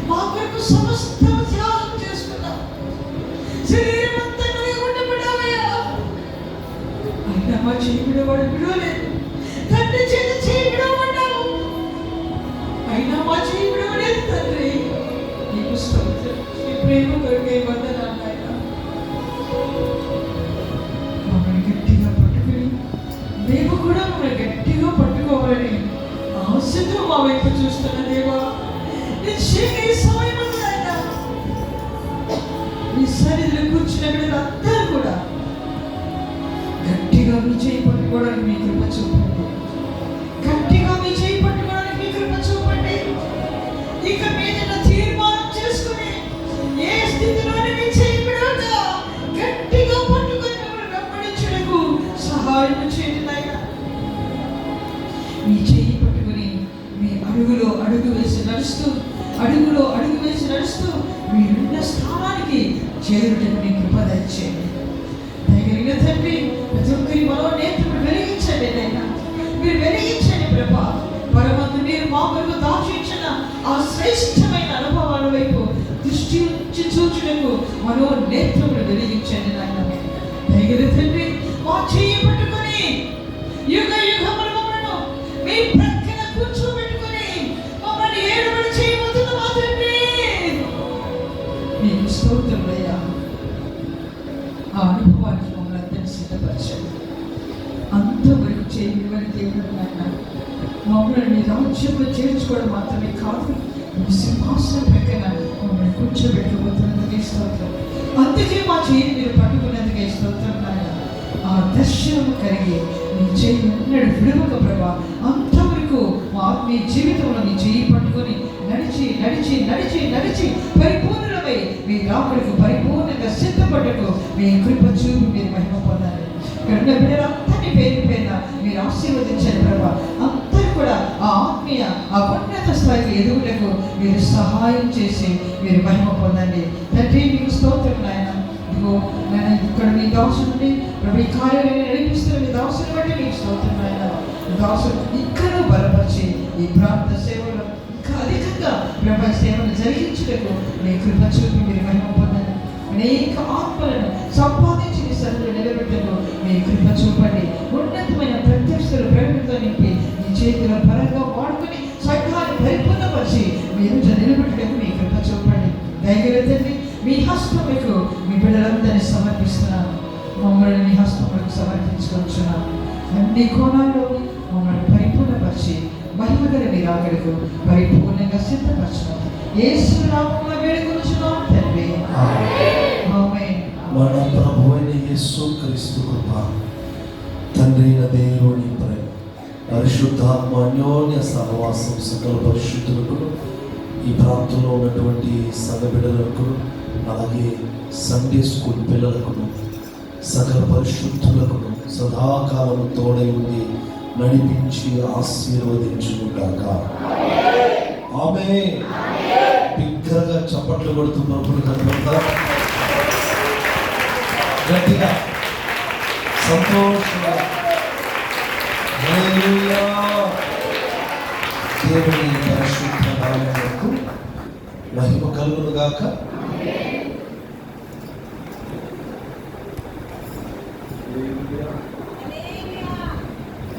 మా కొరకు సమస్త త్యాగం చేసుకున్నాం. శరీరం అంతా ఉండబడ్డావయ్యా. అయినా మా చేయి విడవాడు విడవలేదు. తండ్రి చేత చేయి విడవబడ్డావు. అయినా మా చేయి విడవలేదు తండ్రి. నీకు స్తోత్రం. నీ ప్రేమ కొరకై వందనాలు నాయనా. మమ్మల్ని గట్టిగా పట్టుకుని మేము కూడా మమ్మల్ని గట్టిగా పట్టుకోవాలని ఆశతో మా వైపు చూస్తున్న దేవా, నిశ్చయంగా ఈ సమయం నాయనా మీ సన్నిధిలో కూర్చున్న బిడ్డలందరూ కూడా గట్టిగా మీ చేయి పట్టుకోవడానికి మీ కృప చూపండి. గట్టిగా మీ చేయి పట్టుకోవడానికి మీ కృప చూపండి. ఇక మీద తీర్మానం చేసుకుని ఏ స్థితిలోని మీ చేయి విడవగా గట్టిగా పట్టుకొని మిమ్మల్ని వెంబడించుటకు సహాయం చేయండి నాయనా. మీ చేయి పట్టుకుని మీ అడుగులో అడుగు వేసి నడుస్తూ మీరున్న స్థానానికి చేరుటకు మీ కృప దయచేయండి. దయగలిగిన తండ్రి, ప్రతి ఒక్కరి మనోనేత్రుడు వెలిగించండి నాయనా. మీరు వెలిగించండి ప్రభా. పరమందు మీరు మా కొరకు దాచించిన ఆ శ్రేష్టమైన అనుభవాల వైపు దృష్టి ఉంచి చూచుటకు మనోనేత్రములు వెలిగించండి నాయన. దయగలిగిన తండ్రి, మా చేయి పట్టుకొని యుగ యుగములు మమ్మల్ని మీ ప్రక్కన కూర్చోబెట్టుకొని మమ్మల్ని ఏడుబడి చేయబోతున్న మా తండ్రి, మీకు స్తోత్రమయ్యా. ఆ అనుభవానికి మమ్మల్ని అందరినీ సిద్ధపరచండి. అంతవరకు చేయని దేవుడు నాయన. మమ్మల్ని మీ రాజ్యంలో చేర్చుకోవడం మాత్రమే కాదు, మీ సింహాసనం ప్రక్కన మమ్మల్ని కూర్చోబెట్టుకోబోతున్నందుకే స్తోత్రం. అందుకే మా చేయి మీరు పట్టుకున్నందుకే స్తోత్రం నాయన. ఆ దర్శనం కలిగి మీ చేయి ఎన్నడు విడవక ప్రభా, అంతవరకు మా ఆత్మీయ జీవితంలో మీ చేయి పట్టుకొని నడిచి పరిపూర్ణమై మీ రాముడికి పరిపూర్ణంగా సిద్ధపడ్డకు మీ కృప చూపు మీరు మహిమ పొందాలి. ఇక్కడ బిడ్డలందరినీ పేరున మీరు ఆశీర్వదించండి ప్రభా. అందరూ కూడా ఆ ఆత్మీయ ఆ ఉన్నత స్థాయికి ఎదుగుటకు మీరు సహాయం చేసి మీరు మహిమ పొందండి తండ్రి. మీకు స్తోత్రం నాయన. ఇదిగో నేను ఇక్కడ మీ దాసుని ప్రభు ఈ కార్యాలయాన్ని నడిపిస్తున్న మీ దాసుని బట్టి మీకు స్తోత్రం నాయన. దాసుడు ఇక్కడ బలపరిచి ఈ ప్రాంత సేవలో ఇంకా అధికంగా ప్రభు సేవను జరిగించుటకు మీ కృప చూపి మీరు మహిమ పొందండి. అనేక ఆత్మలను సంపాదించి మీ సన్నిధిలో నిలబెట్టకు మీ కృప చూపండి. ఉన్నతమైన ప్రత్యక్షలు ప్రేమతో నింపి మీ చేతిలో పరంగా వాడుకొని సంఘాన్ని పరిపూర్ణపరిచి మీరు నిలబెట్టడానికి మీ కృప చూపండి. దయగలిగితే మీ హస్తములకు మీ బిడ్డలందరినీ సమర్పిస్తున్నాను. మమ్మల్ని మీ హస్తములకు సమర్పించుకొచ్చున్నాను. అన్ని కోణాల్లో మమ్మల్ని పరిపూర్ణపరిచి మహిమగల మీ రాకడకు పరిపూర్ణంగా సిద్ధపరచున్నాం. యేసు నామములో వేడుకొనుచున్నాం తండ్రి. ఆమేన్. మన ప్రభువైన యేసు క్రీస్తు కృప, తండ్రి అయిన దేవుని ప్రేమ, పరిశుద్ధాత్మ అన్యోన్య సహవాసం సకల పరిశుద్ధులకు, ఈ ప్రాంతంలో ఉన్నటువంటి సంఘ బిడ్డలకు, అలాగే సండే స్కూల్ పిల్లలకు, సకల పరిశుద్ధులకు సదాకాలము తోడై ఉంది నడిపించి ఆశీర్వదించుగాక. ఆమేన్. బిగ్గరగా చప్పట్లు కొడుతూ ప్రభువుని కనపడతాం. గట్టిగా సంతోషంగా హల్లెలూయా. దేవుని పరిశుద్ధ నామమునకు మహిమ కలుగును గాక.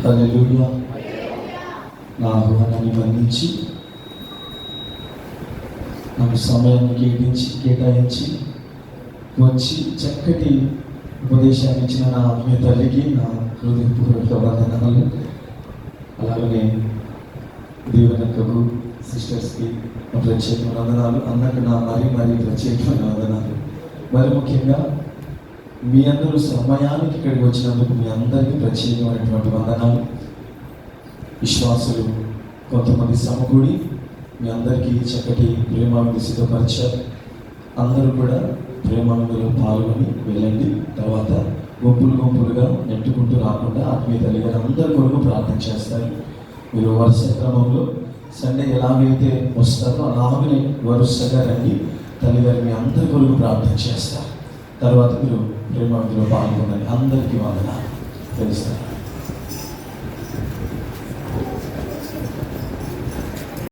హల్లెలూయా. నా ఆహ్వానాన్ని మన్నించి నాకు సమయం కేటాయించి వచ్చి చక్కటి ఉపదేశాన్ని ఇచ్చిన నా ఆత్మీయ తల్లికి నా హృదయపూర్వక వందనాలు. అలాగనే దేవునక్కకు సిస్టర్స్కి ప్రత్యేకమైన వందనాలు. అన్నకు నా మరీ ప్రత్యేకమైన వందనాలు. మరి ముఖ్యంగా మీ అందరూ సమయానికి ఇక్కడికి వచ్చినందుకు మీ అందరికీ ప్రత్యేకమైనటువంటి వందనాలు. విశ్వాసులు కొంతమంది సమకూడి మీ అందరికీ చక్కటి ప్రేమావిధి సిద్ధపరిచారు. అందరూ కూడా ప్రేమావిధిలో పాల్గొని వెళ్ళండి. తర్వాత గుంపులుగా నెట్టుకుంటూ రాకుండా ఆత్మీయ తల్లి గారు అందరి కొరకు ప్రార్థన చేస్తారు. మీరు వరుస క్రమంలో సండే ఎలాగైతే వస్తారో అలాగనే వరుసగా రండి. తల్లిగారు మీ అందరి కొరకు ప్రార్థన చేస్తారు. తర్వాత మీరు ప్రేమావిధిలో పాల్గొనండి. అందరికీ వందనాలు తెలుస్తారు.